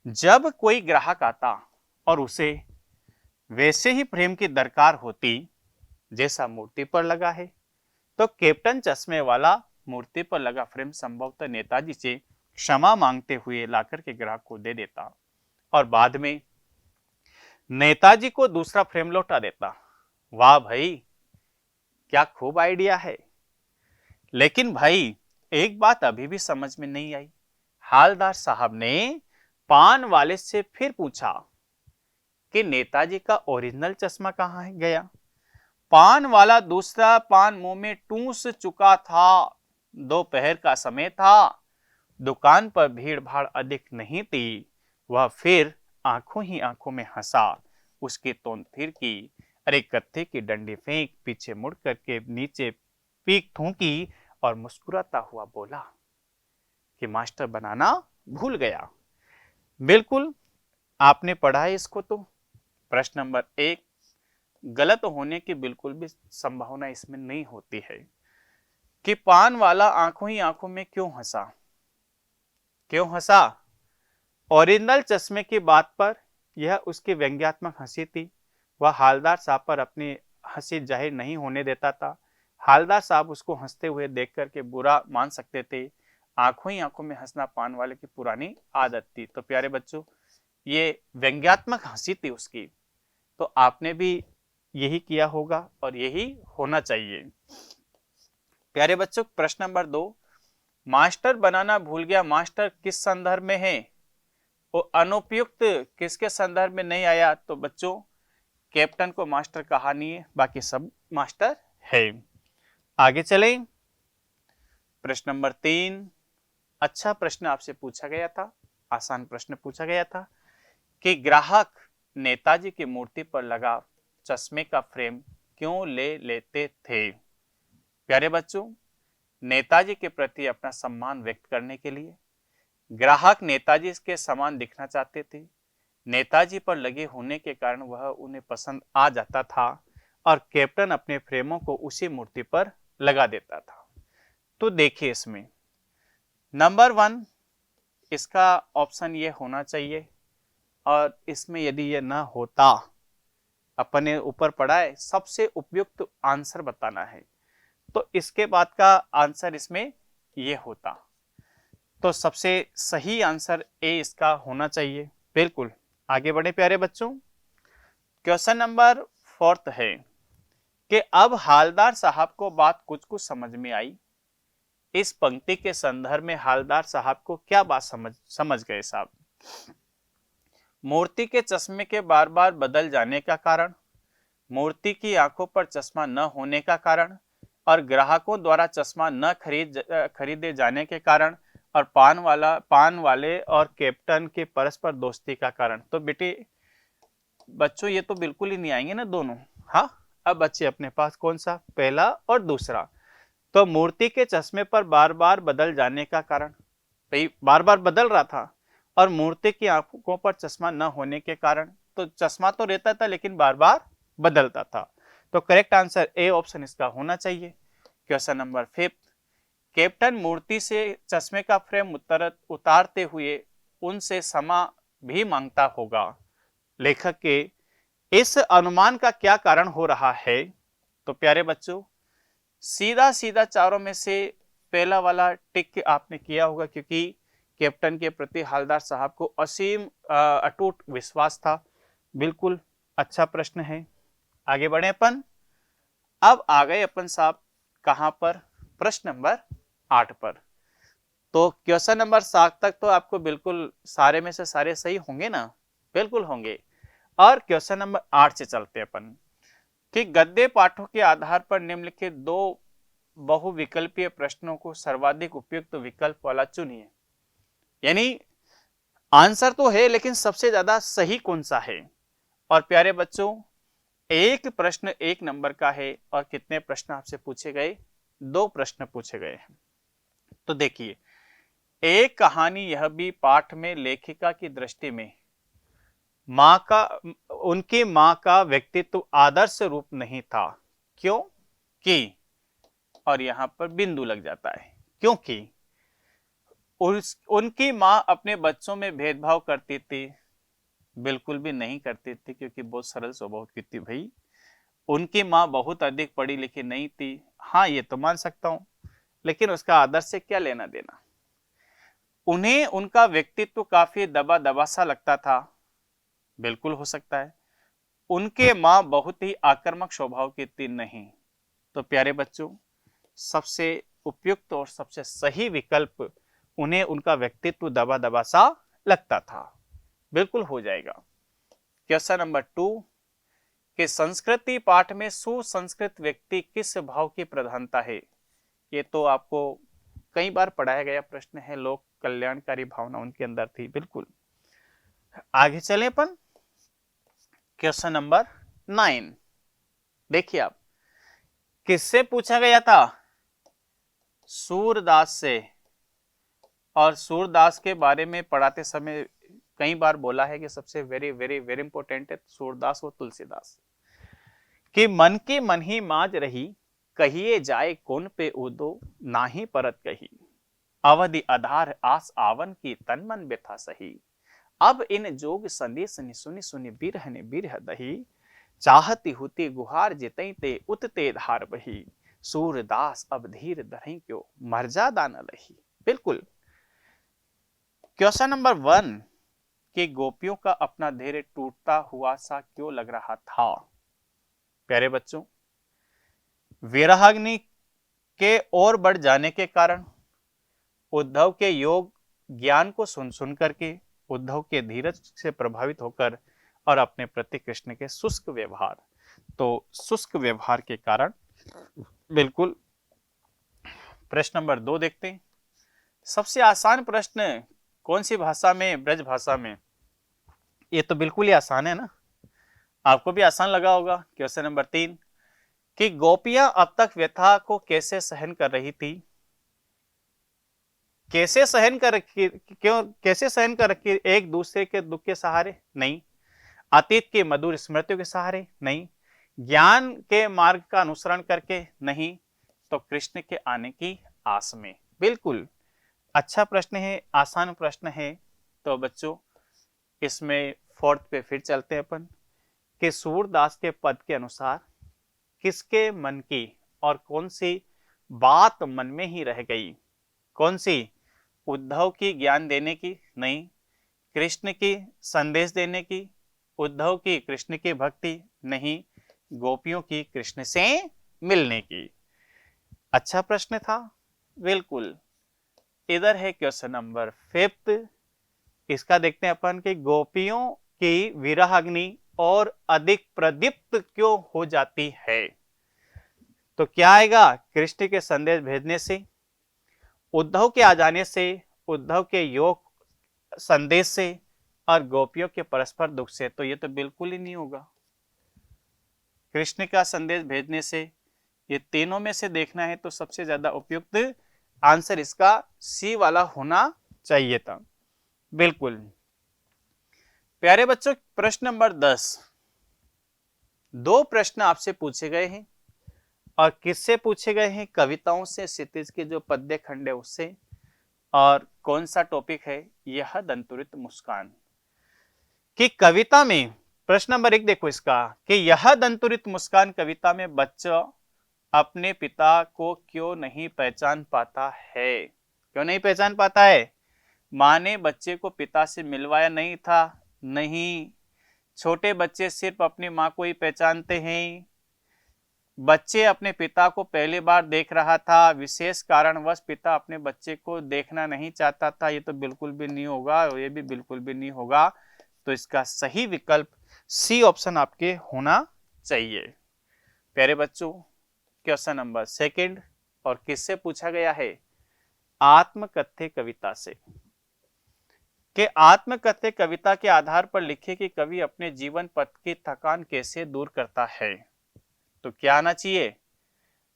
S1: जब कोई ग्राहक आता और उसे वैसे ही फ्रेम की दरकार होती जैसा मूर्ति पर लगा है, तो कैप्टन चश्मे वाला मूर्ति पर लगा फ्रेम संभवतः नेताजी से क्षमा मांगते हुए लाकर के ग्राहक को दे देता और बाद में नेताजी को दूसरा फ्रेम लौटा देता। वाह भाई, क्या खूब आइडिया है। लेकिन भाई एक बात अभी भी समझ में नहीं आई। हालदार साहब ने पान वाले से फिर पूछा कि नेताजी का ओरिजिनल चश्मा कहां है गया। पान वाला दूसरा पान मुंह में टूस चुका था। दोपहर का समय था, दुकान पर भीड़ भाड़ अधिक नहीं थी। वह फिर आंखों ही आंखों में हंसा, उसकी तोंद फिर की, अरे कत्थे की डंडी फेंक, पीछे मुड़ करके नीचे पीक ठूंकी और मुस्कुराता हुआ बोला कि मास्टर बनाना भूल गया। बिल्कुल आपने पढ़ा है इसको। तो प्रश्न नंबर 1 गलत होने की बिल्कुल भी संभावना इसमें नहीं होती है कि पान वाला आंखों ही आंखों में क्यों हंसा। क्यों हंसा? ओरिजिनल चश्मे की बात पर यह उसकी व्यंग्यात्मक हंसी थी। वह हालदार साहब पर अपनी हंसी जाहिर नहीं होने देता था। हालदार साहब उसको हंसते हुए देख करके बुरा मान सकते थे। आंखों ही आंखों में हंसना पान वाले की पुरानी आदत थी। तो प्यारे बच्चों, ये व्यंग्यात्मक हंसी थी उसकी। तो आपने भी यही किया होगा और यही होना चाहिए। प्यारे बच्चों, प्रश्न नंबर 2, मास्टर बनाना भूल गया, मास्टर किस संदर्भ में है? वो अनुपयुक्त किसके संदर्भ में नहीं आया? तो बच्चों, कैप्टन को मास्टर कहा नहीं है, बाकी सब मास्टर है। आगे चलें। प्रश्न नंबर 3, अच्छा प्रश्न आपसे पूछा गया था, आसान प्रश्न पूछा गया था कि ग्राहक नेताजी की मूर्ति पर लगा चश्मे का फ्रेम क्यों ले लेते थे? प्यारे बच्चों, नेताजी के प्रति अपना सम्मान व्यक्त करने के लिए ग्राहक नेताजी के समान दिखना चाहते थे। नेताजी पर लगे होने के कारण वह उन्हें पसंद आ जाता था और कैप्टन अपने फ्रेमों को उसी मूर्ति पर लगा देता था। तो देखिए, इसमें नंबर 1 इसका ऑप्शन ये होना चाहिए, और इसमें यदि ये ना होता, अपने ऊपर पड़ा है सबसे उपयुक्त आंसर बताना है, तो इसके बाद का आंसर इसमें ये होता। तो सबसे सही आंसर ए इसका होना चाहिए। बिल्कुल। आगे बढ़े प्यारे बच्चों। क्वेश्चन नंबर 4 है कि अब हालदार साहब को बात कुछ कुछ समझ में आई। इस पंक्ति के संदर्भ में हालदार साहब को क्या बात समझ गए साहब? मूर्ति के चश्मे के बार बार बदल जाने का कारण, मूर्ति की आंखों पर चश्मा न होने का कारण, और ग्राहकों द्वारा चश्मा न खरीदे जाने के कारण, और पान वाले और कैप्टन के परस्पर दोस्ती का कारण। तो बेटे बच्चों, ये तो बिल्कुल ही नहीं आएंगे ना दोनों। हाँ, अब बच्चे अपने पास कौन सा, पहला और दूसरा। तो मूर्ति के चश्मे पर बार बार बदल जाने का कारण, भाई बार बार बदल रहा था, और मूर्ति की आंखों पर चश्मा न होने के कारण, तो चश्मा तो रहता था लेकिन बार बार बदलता था। तो करेक्ट आंसर ए ऑप्शन इसका होना चाहिए। क्वेश्चन नंबर 5, कैप्टन मूर्ति से चश्मे का फ्रेम उतारते हुए उनसे क्षमा भी मांगता होगा। लेखक के इस अनुमान का क्या कारण हो रहा है? तो प्यारे बच्चों, सीधा सीधा चारों में से पहला वाला टिक आपने किया होगा, क्योंकि कैप्टन के प्रति हालदार साहब को असीम अटूट विश्वास था। बिल्कुल अच्छा प्रश्न है। आगे बढ़े अपन। अब आ गए अपन साहब कहां पर? प्रश्न नंबर 8 पर। तो क्वेश्चन नंबर 7 तक तो आपको बिल्कुल सारे में से सारे सही होंगे ना? बिल्कुल होंगे। और क्वेश्चन नंबर 8 से चलते हैं अपन कि गद्य पाठों के आधार पर निम्नलिखित 2 बहुविकल्पीय प्रश्नों को सर्वाधिक उपयुक्त विकल्प वाला चुनिए। यानी आंसर तो है लेकिन सबसे ज्यादा सही कौन सा है? और प्यारे बच्चों, एक प्रश्न 1 नंबर का है और कितने प्रश्न आपसे पूछे गए? 2 प्रश्न पूछे गए हैं। तो देखिए, एक कहानी यह भी पाठ में लेखिका की दृष्टि में उनकी मां का व्यक्तित्व आदर्श रूप नहीं था। क्यों? कि, और यहां पर बिंदु लग जाता है, क्योंकि उनकी मां अपने बच्चों में भेदभाव करती थी? बिल्कुल भी नहीं करती थी, क्योंकि बहुत सरल स्वभाव की थी भाई। उनकी मां बहुत अधिक पढ़ी लिखी नहीं थी, हाँ ये तो मान सकता हूं, लेकिन उसका आदर्श से क्या लेना देना? उन्हें उनका व्यक्तित्व काफी दबा दबा सा लगता था? बिल्कुल हो सकता है। उनके मां बहुत ही आक्रामक स्वभाव की थी? नहीं। तो प्यारे बच्चों, सबसे उपयुक्त और सबसे सही विकल्प, उन्हें उनका व्यक्तित्व दबा दबा सा लगता था। बिल्कुल हो जाएगा। क्वेश्चन नंबर 2 कि संस्कृति पाठ में सुसंस्कृत व्यक्ति किस भाव की प्रधानता है? ये तो आपको कई बार पढ़ाया गया प्रश्न है। लोक कल्याणकारी भावना उनके अंदर थी। बिल्कुल। आगे चले अपन क्वेश्चन नंबर 9। देखिए आप, किससे पूछा गया था? सूरदास से। और सूरदास के बारे में पढ़ाते समय कई बार बोला है कि सबसे वेरी वेरी वेरी इंपॉर्टेंट है सूरदास और तुलसीदास। कि मन की मन ही माज रही, कहिए जाए कौन पे उदो, नाही परत कही। अवधि आधार आस आवन की, तन मन व्यथा सही। अब इन जोग संदेश नि सुनि सुनि बिरह ने बिरह दही। चाहती हुती गुहार जितई ते उतते धार बही। सूरदास अब धीर धरई क्यों, मर्यादा न लही। बिल्कुल। क्वेश्चन नंबर 1 कि गोपियों का अपना धैर्य टूटता हुआ सा क्यों लग रहा था। प्यारे बच्चों, विरहाग्नि के और बढ़ जाने के कारण उद्धव के योग ज्ञान को सुन करके उद्धव के धीरज से प्रभावित होकर और अपने प्रति कृष्ण के शुष्क व्यवहार, तो शुष्क व्यवहार के कारण बिल्कुल। प्रश्न नंबर 2 देखते हैं। सबसे आसान प्रश्न कौन सी भाषा में? ब्रज भाषा में। ये तो बिल्कुल ही आसान है ना, आपको भी आसान लगा होगा। क्वेश्चन नंबर 3 कि गोपियां अब तक व्यथा को कैसे सहन कर रही थी? कैसे सहन कर रखी, क्यों कैसे सहन कर रखी? एक दूसरे के दुख के सहारे? नहीं। अतीत की मधुर स्मृतियों के सहारे? नहीं। ज्ञान के मार्ग का अनुसरण करके? नहीं। तो कृष्ण के आने की आस में। बिल्कुल अच्छा प्रश्न है, आसान प्रश्न है। तो बच्चों इसमें फोर्थ पे फिर चलते हैं अपन कि सूरदास के पद के अनुसार किसके मन की और कौन सी बात मन में ही रह गई? कौन सी? उद्धव की ज्ञान देने की? नहीं। कृष्ण की संदेश देने की? उद्धव की कृष्ण की भक्ति? नहीं। गोपियों की कृष्ण से मिलने की। अच्छा प्रश्न था, बिल्कुल। इधर है क्वेश्चन नंबर 5। इसका देखते हैं अपन कि गोपियों की विरहाग्नि और अधिक प्रदीप्त क्यों हो जाती है? तो क्या आएगा? कृष्ण के संदेश भेजने से, उद्धव के आ जाने से, उद्धव के योग संदेश से, और गोपियों के परस्पर दुख से। तो ये तो बिल्कुल ही नहीं होगा। कृष्ण का संदेश भेजने से, ये तीनों में से देखना है तो सबसे ज्यादा उपयुक्त आंसर इसका सी वाला होना चाहिए था। बिल्कुल। प्यारे बच्चों, प्रश्न नंबर 10। 2 प्रश्न आपसे पूछे गए हैं और किससे पूछे गए हैं? कविताओं से, क्षितिज के जो पद्य खंड है उससे। और कौन सा टॉपिक है? यह दंतुरित मुस्कान। कि कविता में प्रश्न नंबर 1 देखो इसका कि यह दंतुरित मुस्कान कविता में बच्चा अपने पिता को क्यों नहीं पहचान पाता है? क्यों नहीं पहचान पाता है? माँ ने बच्चे को पिता से मिलवाया नहीं था? नहीं। छोटे बच्चे सिर्फ अपनी माँ को ही पहचानते हैं। बच्चे अपने पिता को पहली बार देख रहा था, विशेष कारणवश पिता अपने बच्चे को देखना नहीं चाहता था। ये तो बिल्कुल भी नहीं होगा, ये भी बिल्कुल भी नहीं होगा। तो इसका सही विकल्प सी ऑप्शन आपके होना चाहिए। प्यारे बच्चों, क्वेश्चन नंबर 2 और किससे पूछा गया है? आत्मकथ्य कविता से। कि आत्मकथ्य कविता के आधार पर लिखे कि कवि अपने जीवन पथ की थकान कैसे दूर करता है। तो क्या आना चाहिए?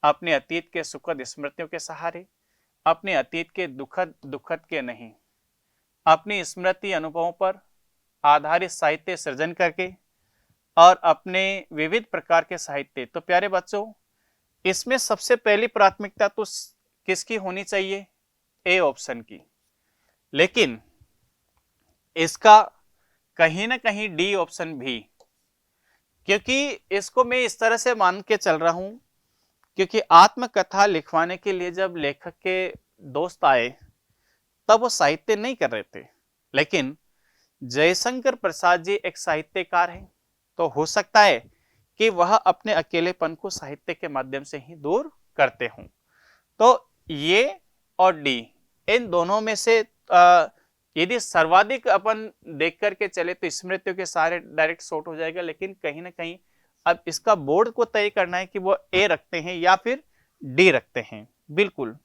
S1: अपने अतीत के सुखद स्मृतियों के सहारे, अपने अतीत के दुखद के नहीं, अपनी स्मृति अनुभवों पर आधारित साहित्य सृजन करके, और अपने विविध प्रकार के साहित्य। तो प्यारे बच्चों, इसमें सबसे पहली प्राथमिकता तो किसकी होनी चाहिए? ए ऑप्शन की। लेकिन इसका कहीं ना कहीं डी ऑप्शन भी, क्योंकि इसको मैं इस तरह से मान के चल रहा हूं क्योंकि आत्मकथा लिखवाने के लिए जब लेखक के दोस्त आए तब वो साहित्य नहीं कर रहे थे, लेकिन जयशंकर प्रसाद जी एक साहित्यकार हैं, तो हो सकता है कि वह अपने अकेलेपन को साहित्य के माध्यम से ही दूर करते हों। तो ये और डी, इन दोनों में से यदि सर्वाधिक अपन देख करके चले तो स्मृतियों के सारे डायरेक्ट शॉर्ट हो जाएगा, लेकिन कहीं ना कहीं अब इसका बोर्ड को तय करना है कि वो ए रखते हैं या फिर डी रखते हैं। बिल्कुल।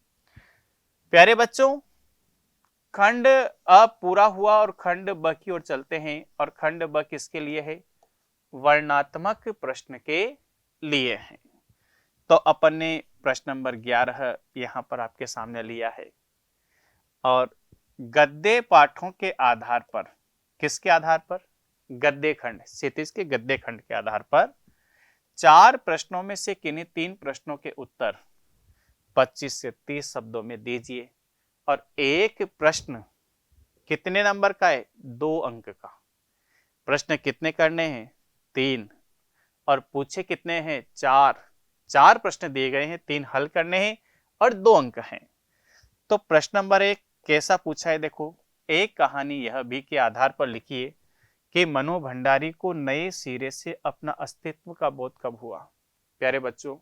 S1: प्यारे बच्चों, खंड अ पूरा हुआ और खंड ब की ओर चलते हैं। और खंड ब किसके लिए है? वर्णात्मक प्रश्न के लिए है। तो अपन ने प्रश्न नंबर 11 यहां पर आपके सामने लिया है और गद्य पाठों के आधार पर, किसके आधार पर? गद्य खंड, क्षितिज के गद्य खंड के आधार पर 4 प्रश्नों में से किन्हीं 3 प्रश्नों के उत्तर 25 से 30 शब्दों में दीजिए। और एक प्रश्न कितने नंबर का है? 2 अंक का। प्रश्न कितने करने हैं? 3। और पूछे कितने हैं? 4। 4 प्रश्न दिए गए हैं, 3 हल करने हैं और 2 अंक हैं। तो प्रश्न नंबर 1 कैसा पूछा है देखो एक कहानी यह भी के आधार पर लिखिए कि मनु भंडारी को नए सिरे से अपना अस्तित्व का बोध कब हुआ। प्यारे बच्चों,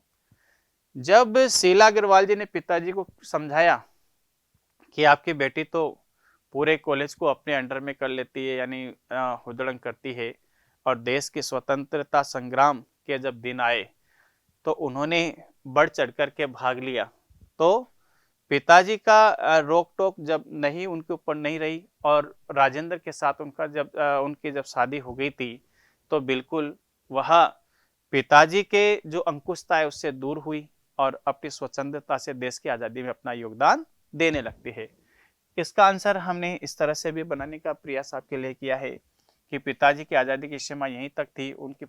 S1: जब शीला अग्रवाल जी ने पिताजी को समझाया कि आपकी बेटी तो पूरे कॉलेज को अपने अंडर में कर लेती है, यानी हुदड़ंग करती है, और देश के स्वतंत्रता संग्राम के जब दिन आए तो उन्होंने बढ़ चढ़ कर के भाग लिया। तो पिताजी का रोक टोक जब नहीं उनके ऊपर नहीं रही और राजेंद्र के साथ उनकी जब शादी हो गई थी तो बिल्कुल वह पिताजी के जो अंकुशता है उससे दूर हुई और अपनी स्वतंत्रता से देश की आज़ादी में अपना योगदान देने लगती है। इसका आंसर हमने इस तरह से भी बनाने का प्रयास आपके लिए किया है कि पिताजी की आज़ादी की सीमा यहीं तक थी, उनकी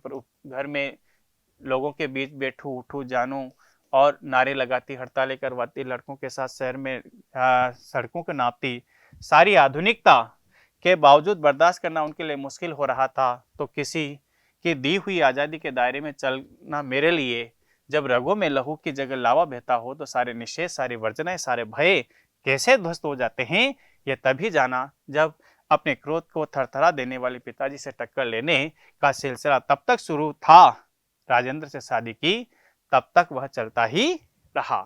S1: घर में लोगों के बीच बैठू उठू जानू और नारे लगाती, हड़तालें करवाती, लड़कों के साथ शहर में सड़कों को नापती, सारी आधुनिकता के बावजूद बर्दाश्त करना उनके लिए मुश्किल हो रहा था। तो किसी की दी हुई आज़ादी के दायरे में चलना मेरे लिए जब रगों में लहू की जगह लावा बहता हो तो सारे निषेध, सारी वर्जनाएं, सारे भय कैसे ध्वस्त हो जाते हैं, यह तभी जाना जब अपने क्रोध को थरथरा देने वाले पिताजी से टक्कर लेने का सिलसिला तब तक शुरू था, राजेंद्र से शादी की तब तक वह चलता ही रहा।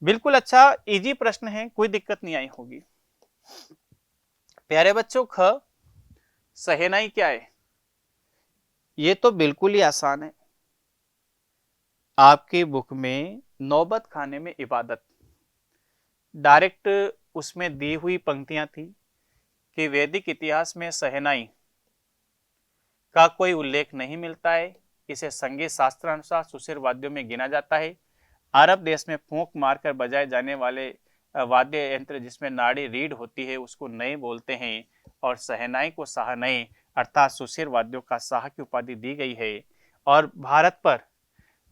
S1: बिल्कुल अच्छा इजी प्रश्न है, कोई दिक्कत नहीं आई होगी। प्यारे बच्चों, ख सहनाई क्या है? ये तो बिल्कुल ही आसान है। आपकी बुक में नौबत खाने में इबादत डायरेक्ट उसमें दी हुई पंक्तियां थी कि वैदिक इतिहास में सहनाई का कोई उल्लेख नहीं मिलता है, इसे संगीत शास्त्रानुसार सुशिर वाद्यों में गिना जाता है। अरब देश में फूंक मारकर बजाए जाने वाले वाद्य यंत्र जिसमें नाड़ी रीढ़ होती है उसको नए बोलते हैं, और सहनाई को शाहनई अर्थात सुशिर वाद्यों का शाह की उपाधि दी गई है। और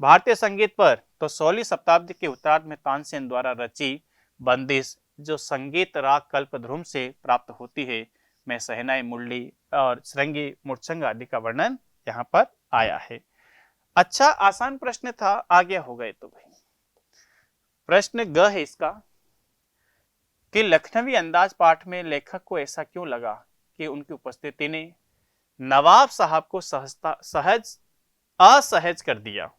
S1: भारतीय संगीत पर तो 16वीं शताब्दी के उत्तरार्ध में तानसेन द्वारा रची बंदिश जो संगीत राग कल्पद्रुम से प्राप्त होती है में सहनाई, मुरली और श्रृंगी, मूर्छंग आदि का वर्णन यहाँ पर आया है। अच्छा आसान प्रश्न था, आ गया हो गए तो भाई। प्रश्न ग है इसका कि लखनवी अंदाज पाठ में लेखक को ऐसा क्यों लगा कि उनकी उपस्थिति ने नवाब साहब को असहज कर दिया।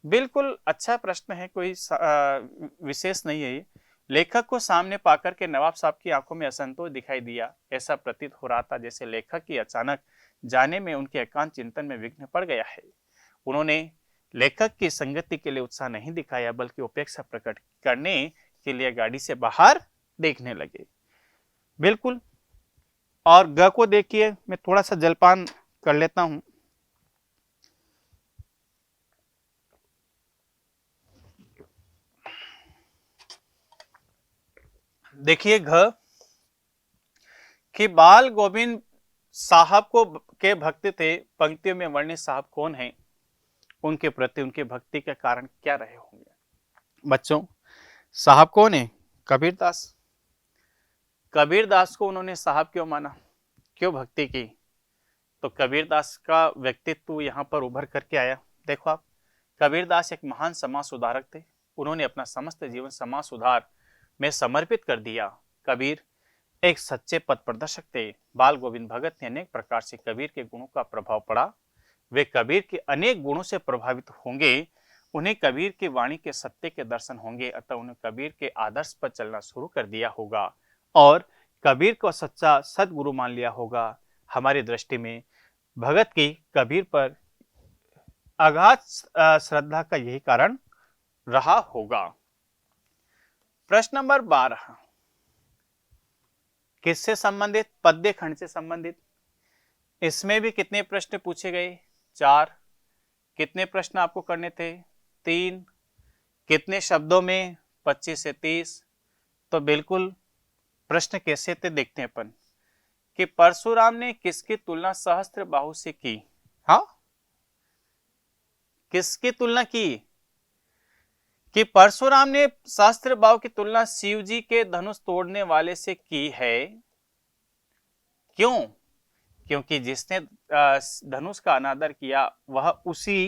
S1: बिल्कुल अच्छा प्रश्न है, कोई विशेष नहीं है। लेखक को सामने पाकर के नवाब साहब की आंखों में असंतोष दिखाई दिया। ऐसा प्रतीत हो रहा था जैसे लेखक की अचानक जाने में उनके एकांत चिंतन में विघ्न पड़ गया है। उन्होंने लेखक की संगति के लिए उत्साह नहीं दिखाया बल्कि उपेक्षा प्रकट करने के लिए गाड़ी से बाहर देखने लगे। बिल्कुल। और ग को देखिए, मैं थोड़ा सा जलपान कर लेता हूं। देखिए घ कि बाल गोविंद साहब को के भक्त थे, पंक्तियों में वर्णित साहब कौन हैं, उनके प्रति उनकी भक्ति के कारण क्या रहे होंगे। बच्चों, साहब कौन है? कबीरदास। कबीरदास को उन्होंने साहब क्यों माना, क्यों भक्ति की? तो कबीरदास का व्यक्तित्व यहाँ पर उभर करके आया। देखो आप, कबीरदास एक महान समाज सुधारक थे। उन्होंने अपना समस्त जीवन समाज सुधार में समर्पित कर दिया। कबीर एक सच्चे पथ प्रदर्शक थे। बाल गोविंद भगत ने अनेक प्रकार से कबीर के गुणों का प्रभाव पड़ा। वे कबीर के अनेक गुणों से प्रभावित होंगे। उन्हें कबीर की वाणी के सत्य के दर्शन होंगे, अतः उन्हें कबीर के आदर्श पर चलना शुरू कर दिया होगा और कबीर को सच्चा सदगुरु मान लिया होगा। हमारी दृष्टि में भगत की कबीर पर अगाध श्रद्धा का यही कारण रहा होगा। प्रश्न नंबर 12 किससे संबंधित? पद्य खंड से संबंधित। इसमें भी कितने प्रश्न पूछे गए? 4। कितने प्रश्न आपको करने थे? 3। कितने शब्दों में? 25 से 30। तो बिल्कुल प्रश्न कैसे थे देखते हैं अपन कि परशुराम ने किसकी तुलना सहस्त्र बाहु से की? हाँ, किसकी तुलना की? कि परशुराम ने सहस्त्र बाहु की तुलना शिव जी के धनुष तोड़ने वाले से की है। क्यों? क्योंकि जिसने धनुष का अनादर किया वह उसी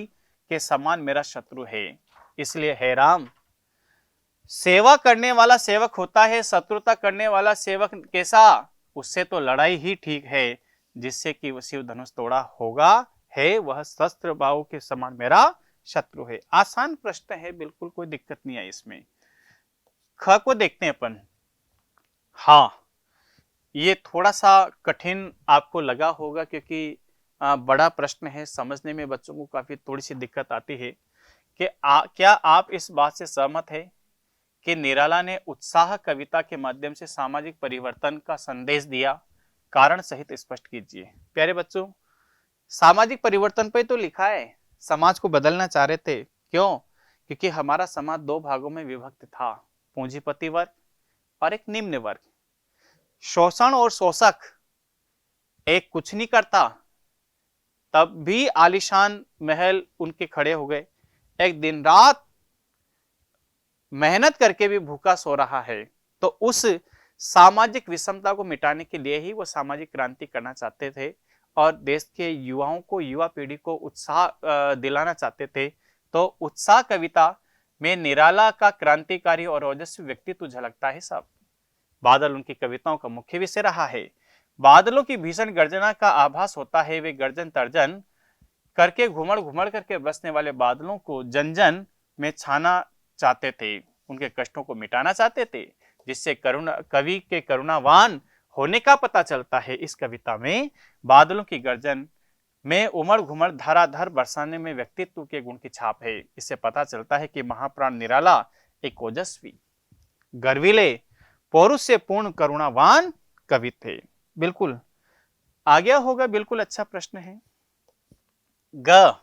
S1: के समान मेरा शत्रु है। इसलिए हे राम, सेवा करने वाला सेवक होता है, शत्रुता करने वाला सेवक कैसा? उससे तो लड़ाई ही ठीक है, जिससे कि वह शिव धनुष तोड़ा होगा है, वह शस्त्र बाहु के समान मेरा शत्रु है। आसान प्रश्न है, बिल्कुल कोई दिक्कत नहीं है इसमें। ख को देखते हैं अपन। हाँ, ये थोड़ा सा कठिन आपको लगा होगा, क्योंकि बड़ा प्रश्न है, समझने में बच्चों को काफी थोड़ी सी दिक्कत आती है कि क्या आप इस बात से सहमत है कि निराला ने उत्साह कविता के माध्यम से सामाजिक परिवर्तन का संदेश दिया? कारण सहित स्पष्ट कीजिए। प्यारे बच्चों, सामाजिक परिवर्तन पे तो लिखा है, समाज को बदलना चाह रहे थे। क्यों? क्योंकि हमारा समाज दो भागों में विभक्त था, पूंजीपति वर्ग और एक निम्न वर्ग। शोषण और शोषक एक कुछ नहीं करता, तब भी आलीशान महल उनके खड़े हो गए। एक दिन रात मेहनत करके भी भूखा सो रहा है। तो उस सामाजिक विषमता को मिटाने के लिए ही वो सामाजिक क्रांति करना चाहते थे और देश के युवाओं को, युवा पीढ़ी को उत्साह दिलाना चाहते थे। तो उत्साह कविता में निराला का क्रांतिकारी और ओजस्वी व्यक्तित्व झलकता है साहब। बादल उनकी कविताओं का मुख्य विषय रहा है। बादलों की भीषण गर्जना का आभास होता है। वे गर्जन तर्जन करके घुमड़ घुमड़ करके बसने वाले बादलों को जन जन में छाना चाहते थे, उनके कष्टों को मिटाना चाहते थे, जिससे करुणा, कवि के करुणावान होने का पता चलता है। इस कविता में बादलों की गर्जन में उमड़ घुमड़ धाराधार बरसाने में व्यक्तित्व के गुण की छाप है। इससे पता चलता है कि महाप्राण निराला एक ओजस्वी, गर्विले, पौरुष से पूर्ण करुणावान कवि थे। बिल्कुल आ गया होगा, बिल्कुल अच्छा प्रश्न है। ग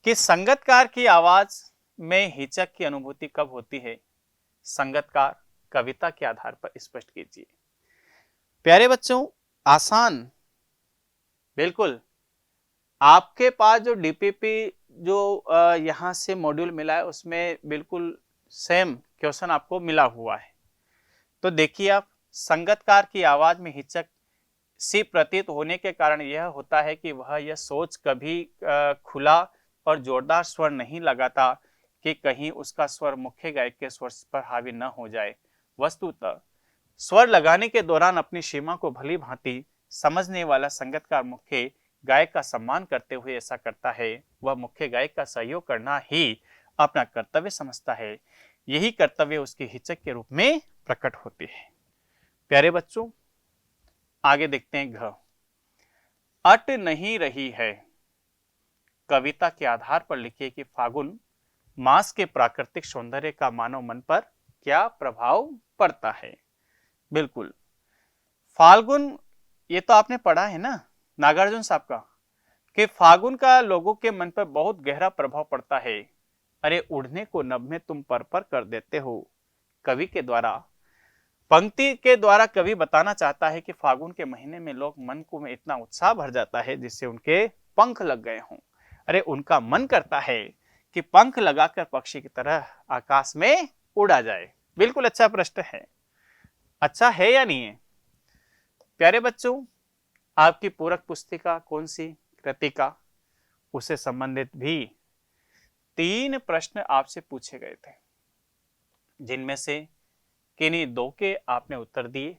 S1: कि संगतकार की आवाज में हिचक की अनुभूति कब होती है? संगतकार कविता के आधार पर स्पष्ट कीजिए। प्यारे बच्चों, आसान, बिल्कुल आपके पास जो डीपीपी जो यहां से मॉड्यूल मिला है उसमें बिल्कुल सेम क्वेश्चन आपको मिला हुआ है। तो देखिए आप, संगतकार की आवाज में हिचक सी प्रतीत होने के कारण यह होता है कि वह यह सोच कभी खुला और जोरदार स्वर नहीं लगाता कि कहीं उसका स्वर मुख्य गायक के स्वर पर हावी न हो जाए। वस्तुतः स्वर लगाने के दौरान अपनी सीमा को भली भांति समझने वाला संगतकार मुख्य गायक का सम्मान करते हुए ऐसा करता है। वह मुख्य गायक का सहयोग करना ही अपना कर्तव्य समझता है। यही कर्तव्य उसकी हिचक के रूप में प्रकट होती है। प्यारे बच्चों, आगे देखते हैं। घ अट नहीं रही है कविता के आधार पर लिखिए कि फागुन मास के प्राकृतिक सौंदर्य का मानव मन पर क्या प्रभाव पड़ता है। बिल्कुल, फाल्गुन, ये तो आपने पढ़ा है ना नागार्जुन साहब का, कि फागुन का लोगों के मन पर बहुत गहरा प्रभाव पड़ता है। अरे उड़ने को नभ में तुम पर कर देते हो। कवि के द्वारा, पंक्ति के द्वारा कवि बताना चाहता है कि फागुन के महीने में लोग मन को में इतना उत्साह भर जाता है जिससे उनके पंख लग गए हों। अरे उनका मन करता है कि पंख लगाकर पक्षी की तरह आकाश में उड़ा जाए। बिल्कुल अच्छा प्रश्न है। अच्छा है या नहीं है? प्यारे बच्चों, आपकी पूरक पुस्तिका कौन सी कृति का, उससे संबंधित भी 3 प्रश्न आपसे पूछे गए थे, जिनमें से किन्हीं 2 के आपने उत्तर दिए।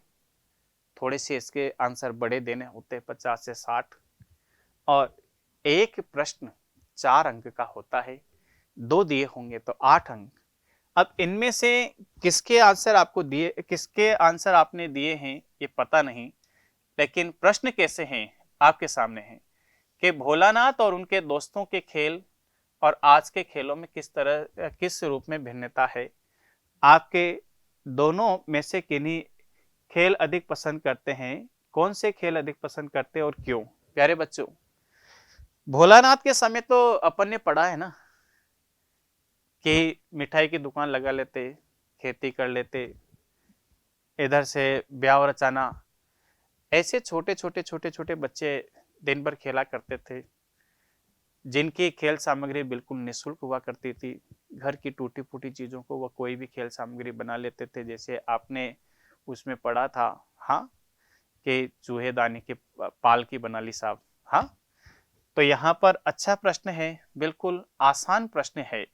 S1: थोड़े से इसके आंसर बड़े देने होते हैं, 50 से 60, और एक प्रश्न 4 अंक का होता है। 2 दिए होंगे तो 8 अंक। अब इनमें से किसके आंसर आपको दिए, किसके आंसर आपने दिए हैं ये पता नहीं, लेकिन प्रश्न कैसे हैं आपके सामने हैं कि भोलानाथ और उनके दोस्तों के खेल और आज के खेलों में किस रूप में भिन्नता है। आपके दोनों में से किन्हीं खेल अधिक पसंद करते हैं, कौन से खेल अधिक पसंद करते हैं और क्यों? प्यारे बच्चों, भोलानाथ के समय तो अपन ने पढ़ा है ना कि मिठाई की दुकान लगा लेते, खेती कर लेते, इधर से ब्याह रचाना, ऐसे छोटे छोटे बच्चे दिन भर खेला करते थे, जिनकी खेल सामग्री बिल्कुल निःशुल्क हुआ करती थी। घर की टूटी फूटी चीजों को वह कोई भी खेल सामग्री बना लेते थे, जैसे आपने उसमें पढ़ा था, हाँ, कि चूहेदानी के पाल की बना ली साहब। हाँ, तो यहाँ पर अच्छा प्रश्न है, बिल्कुल आसान प्रश्न है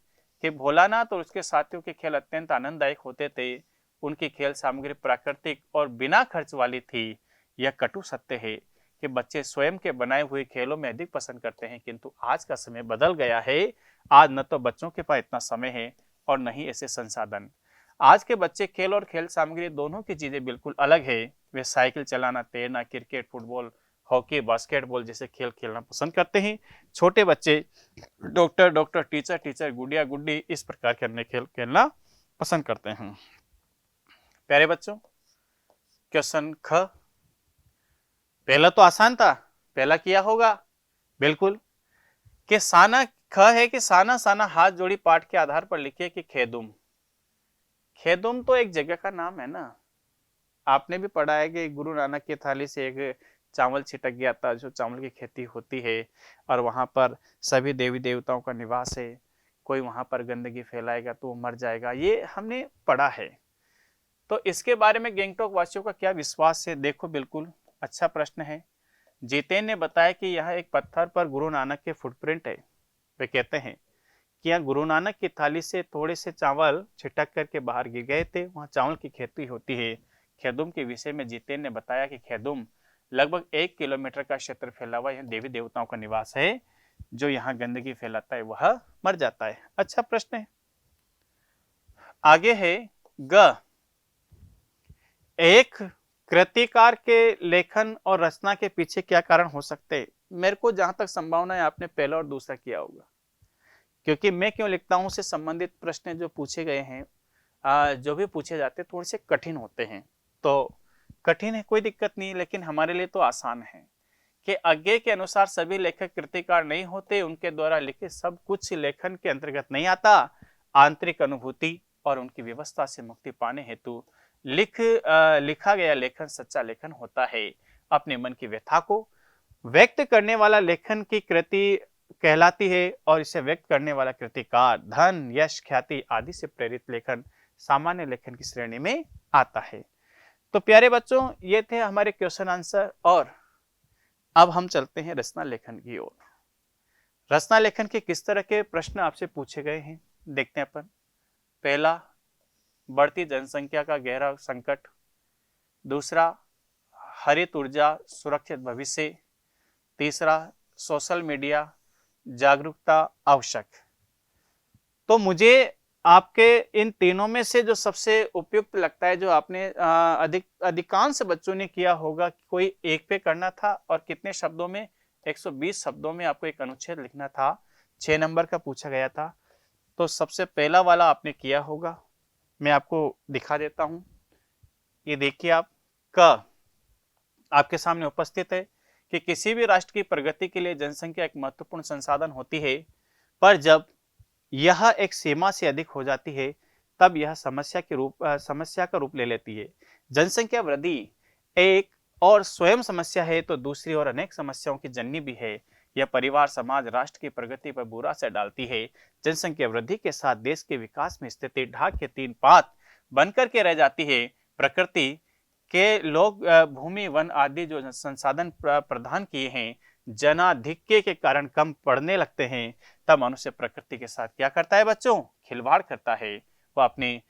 S1: कि भोलानाथ और उसके साथियों के खेल अत्यंत आनंददायक होते थे। उनकी खेल सामग्री प्राकृतिक और बिना खर्च वाली थी, यह कटु सत्य है कि बच्चे स्वयं के बनाए हुए खेलों में अधिक पसंद करते हैं। किंतु आज का समय बदल गया है। आज न तो बच्चों के पास इतना समय है और न ही ऐसे संसाधन। आज के बच्चे खेल और खेल सामग्री दोनों की चीजें बिल्कुल अलग है। वे साइकिल चलाना, तैरना, क्रिकेट, फुटबॉल, हॉकी, बास्केटबॉल जैसे खेल खेलना पसंद करते हैं। छोटे बच्चे डॉक्टर, टीचर, गुड़िया गुड्डी इस प्रकार के अन्य खेल खेलना पसंद करते हैं। प्यारे बच्चों, क्वेश्चन ख, पहला तो आसान था, पहला किया होगा बिल्कुल कि साना ख है कि साना साना हाथ जोड़ी पाठ के आधार पर लिखिए कि खेदुम। खेदुम तो एक जगह का नाम है ना। आपने भी पढ़ा है कि गुरु नानक की थाली से एक चावल छिटक गया था, जो चावल की खेती होती है और वहां पर सभी देवी देवताओं का निवास है। कोई वहां पर गंदगी फैलाएगा तो वो मर जाएगा, ये हमने पढ़ा है। तो इसके बारे में गैंगटॉक वासियों का क्या विश्वास है? देखो, बिल्कुल अच्छा प्रश्न है। जितेन ने बताया कि यह एक पत्थर पर गुरु नानक के फुटप्रिंट है। वे कहते हैं कि यहाँ गुरु नानक की थाली से थोड़े से चावल छिटक करके बाहर गिर गए थे, वहां चावल की खेती होती है। खेदुम के विषय में जितेन ने बताया कि खेदुम लगभग 1 किलोमीटर का क्षेत्र फैला हुआ यह देवी देवताओं का निवास है। जो यहाँ गंदगी फैलाता है वह मर जाता है। अच्छा प्रश्न है। आगे है ग, एक कृतिकार के लेखन और रचना के पीछे क्या कारण हो सकते हैं? मेरे को जहां तक संभावना है आपने पहला और दूसरा किया होगा, क्योंकि मैं क्यों लिखता हूं से संबंधित प्रश्न जो पूछे गए हैं, जो भी पूछे जाते हैं थोड़े से कठिन होते हैं। तो कठिन है कोई दिक्कत नहीं, लेकिन हमारे लिए तो आसान है कि आगे के अनुसार सभी लेखक कृतिकार नहीं होते, उनके द्वारा लिखे सब कुछ लेखन के अंतर्गत नहीं आता। आंतरिक अनुभूति और उनकी व्यवस्था से मुक्ति पाने हेतु लिखा गया लेखन सच्चा लेखन होता है। अपने मन की व्यथा को व्यक्त करने वाला लेखन की कृति कहलाती है और इसे व्यक्त करने वाला कृतिकार धन, यश, ख्याति आदि से प्रेरित लेखन सामान्य लेखन की श्रेणी में आता है। तो प्यारे बच्चों, ये थे हमारे क्वेश्चन आंसर और अब हम चलते हैं रचना लेखन की ओर। रचना लेखन के किस तरह के प्रश्न आपसे पूछे गए हैं देखते हैं अपन। पहला, बढ़ती जनसंख्या का गहरा संकट। दूसरा, हरित ऊर्जा सुरक्षित भविष्य। तीसरा, सोशल मीडिया जागरूकता आवश्यक। तो मुझे आपके इन तीनों में से जो सबसे उपयुक्त लगता है, जो आपने अधिकांश बच्चों ने किया होगा, कोई एक पे करना था और कितने शब्दों में, 120 शब्दों में आपको एक अनुच्छेद लिखना था, 6 नंबर का पूछा गया था। तो सबसे पहला वाला आपने किया होगा, मैं आपको दिखा देता हूं। ये देखिए, आप क आपके सामने उपस्थित है कि किसी भी राष्ट्र की प्रगति के लिए जनसंख्या एक महत्वपूर्ण संसाधन होती है, पर जब यह एक सीमा से अधिक हो जाती है तब यह समस्या का रूप ले लेती है। जनसंख्या वृद्धि एक और स्वयं समस्या है तो दूसरी ओर अनेक समस्याओं की जननी भी है। यह परिवार, समाज, राष्ट्र की प्रगति पर बुरा असर डालती है। जनसंख्या वृद्धि के साथ देश के विकास में स्थिति ढाक के 3 पात बनकर के रह जाती है। प्रकृति के लोग भूमि, वन आदि जो संसाधन प्रदान किए हैं, जनाधिक्य के कारण कम पड़ने लगते हैं, तब मनुष्य प्रकृति के साथ क्या करता है बच्चों? खिलवाड़ करता है। वह अपनी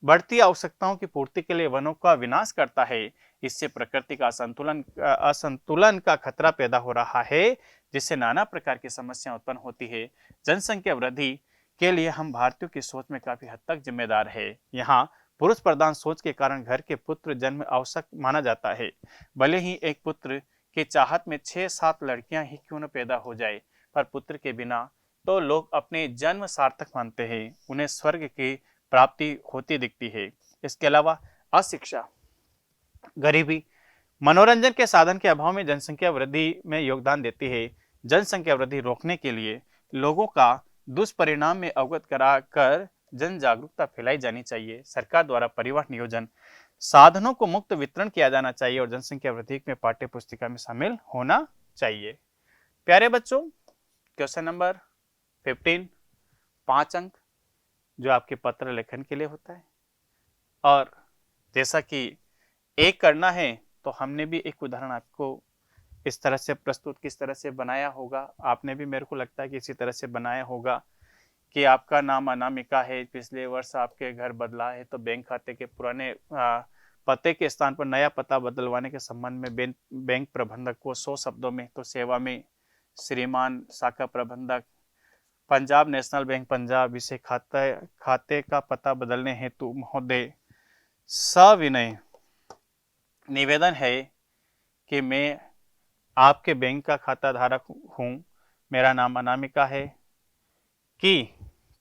S1: बढ़ती आवश्यकताओं की पूर्ति के लिए वनों का विनाश करता है। इससे प्रकृति का असंतुलन का खतरा पैदा हो रहा है, जिससे नाना प्रकार की समस्याएं उत्पन्न होती है। जनसंख्या वृद्धि के लिए हम भारतीयों की सोच में काफी हद तक जिम्मेदार है। यहाँ पुरुष प्रधान सोच के कारण घर के पुत्र जन्म आवश्यक माना जाता है। भले ही एक पुत्र की चाहत में 6-7 लड़कियां ही क्यों न पैदा हो जाए, पर पुत्र के बिना तो लोग अपने जन्म सार्थक मानते हैं, उन्हें स्वर्ग की प्राप्ति होती दिखती है। इसके अलावा अशिक्षा, गरीबी, मनोरंजन के साधन के अभाव में जनसंख्या वृद्धि में योगदान देती है। जनसंख्या वृद्धि रोकने के लिए लोगों का दुष्परिणाम में अवगत कराकर जन जागरूकता फैलाई जानी चाहिए। सरकार द्वारा परिवहन नियोजन साधनों को मुक्त वितरण किया जाना चाहिए और जनसंख्या वृद्धि में पाठ्य पुस्तिका में शामिल होना चाहिए। प्यारे बच्चों, क्वेश्चन नंबर 15, 5 अंक जो आपके पत्र लेखन के लिए होता है, और जैसा कि एक करना है तो हमने भी एक उदाहरण आपको इस तरह से प्रस्तुत किस तरह से बनाया होगा, आपने भी मेरे को लगता है कि इसी तरह से बनाया होगा कि आपका नाम अनामिका है, पिछले वर्ष आपके घर बदला है, तो बैंक खाते के पुराने पते के स्थान पर नया पता बदलवाने के संबंध में बैंक प्रबंधक को 100 शब्दों में तो सेवा में श्रीमान शाखा प्रबंधक पंजाब नेशनल बैंक पंजाब इसे खाते का पता बदलने हेतु महोदय सविनय निवेदन है कि मैं आपके बैंक का खाता धारक हूँ, मेरा नाम अनामिका है, कि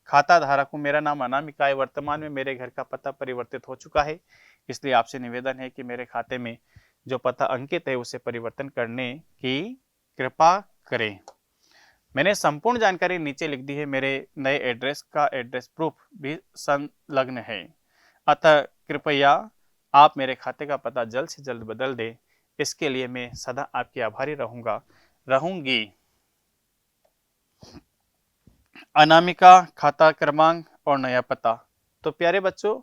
S1: खाता धारक हूँ, मेरा नाम अनामिका है, वर्तमान में मेरे घर का पता परिवर्तित हो चुका है, इसलिए आपसे निवेदन है कि मेरे खाते में जो पता अंकित है उसे परिवर्तन करने की कृपा करें। मैंने संपूर्ण जानकारी नीचे लिख दी है। मेरे नए एड्रेस का एड्रेस प्रूफ भी संलग्न है, अतः कृपया आप मेरे खाते का पता जल्द से जल्द बदल दें। इसके लिए मैं सदा आपकी आभारी रहूंगी। अनामिका, खाता क्रमांक और नया पता। तो प्यारे बच्चों,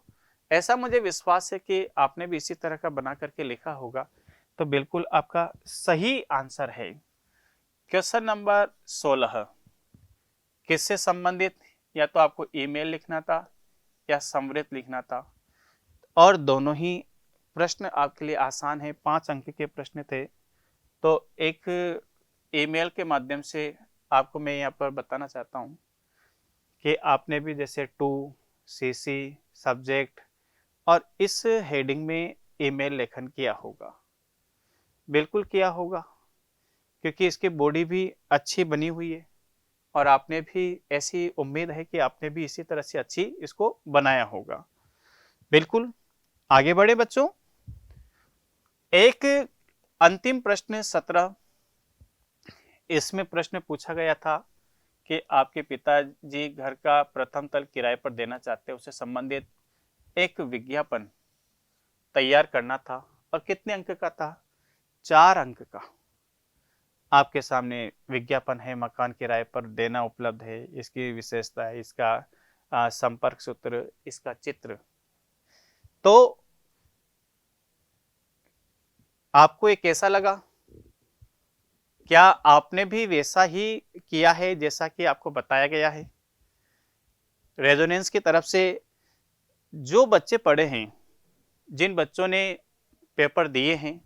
S1: ऐसा मुझे विश्वास है कि आपने भी इसी तरह का बना करके लिखा होगा, तो बिल्कुल आपका सही आंसर है। क्वेश्चन नंबर 16 किससे संबंधित, या तो आपको ईमेल लिखना था या संवृत लिखना था, और दोनों ही प्रश्न आपके लिए आसान है, 5 अंक के प्रश्न थे। तो एक ईमेल के माध्यम से आपको मैं यहाँ पर बताना चाहता हूँ कि आपने भी जैसे टू सीसी सब्जेक्ट और इस हेडिंग में ईमेल लेखन किया होगा, बिल्कुल किया होगा, क्योंकि इसकी बॉडी भी अच्छी बनी हुई है और आपने भी ऐसी उम्मीद है कि आपने भी इसी तरह से अच्छी इसको बनाया होगा। बिल्कुल आगे बढ़े बच्चों। एक अंतिम प्रश्न 17, इसमें प्रश्न पूछा गया था कि आपके पिताजी घर का प्रथम तल किराए पर देना चाहते हैं, उससे संबंधित एक विज्ञापन तैयार करना था, और कितने अंक का था? 4 अंक का। आपके सामने विज्ञापन है, मकान किराए पर देना उपलब्ध है, इसकी विशेषता है, इसका संपर्क सूत्र, इसका चित्र। तो आपको ये कैसा लगा? क्या आपने भी वैसा ही किया है जैसा कि आपको बताया गया है? रेजोनेंस की तरफ से जो बच्चे पढ़े हैं, जिन बच्चों ने पेपर दिए हैं,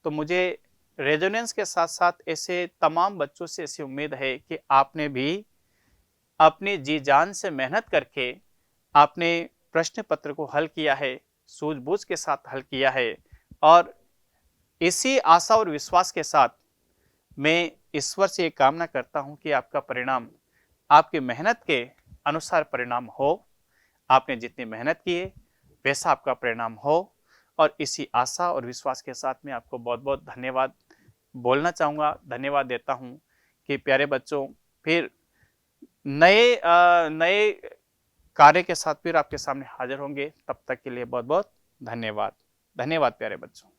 S1: तो मुझे रेजोनेंस के साथ साथ ऐसे तमाम बच्चों से ऐसी उम्मीद है कि आपने भी अपनी जी जान से मेहनत करके आपने प्रश्न पत्र को हल किया है, सूझबूझ के साथ हल किया है, और इसी आशा और विश्वास के साथ मैं ईश्वर से ये कामना करता हूं कि आपका परिणाम आपकी मेहनत के अनुसार परिणाम हो। आपने जितनी मेहनत की है वैसा आपका परिणाम हो, और इसी आशा और विश्वास के साथ मैं आपको बहुत बहुत धन्यवाद बोलना चाहूँगा, धन्यवाद देता हूँ कि प्यारे बच्चों, फिर नए कार्य के साथ फिर आपके सामने हाजिर होंगे। तब तक के लिए बहुत बहुत धन्यवाद। धन्यवाद प्यारे बच्चों।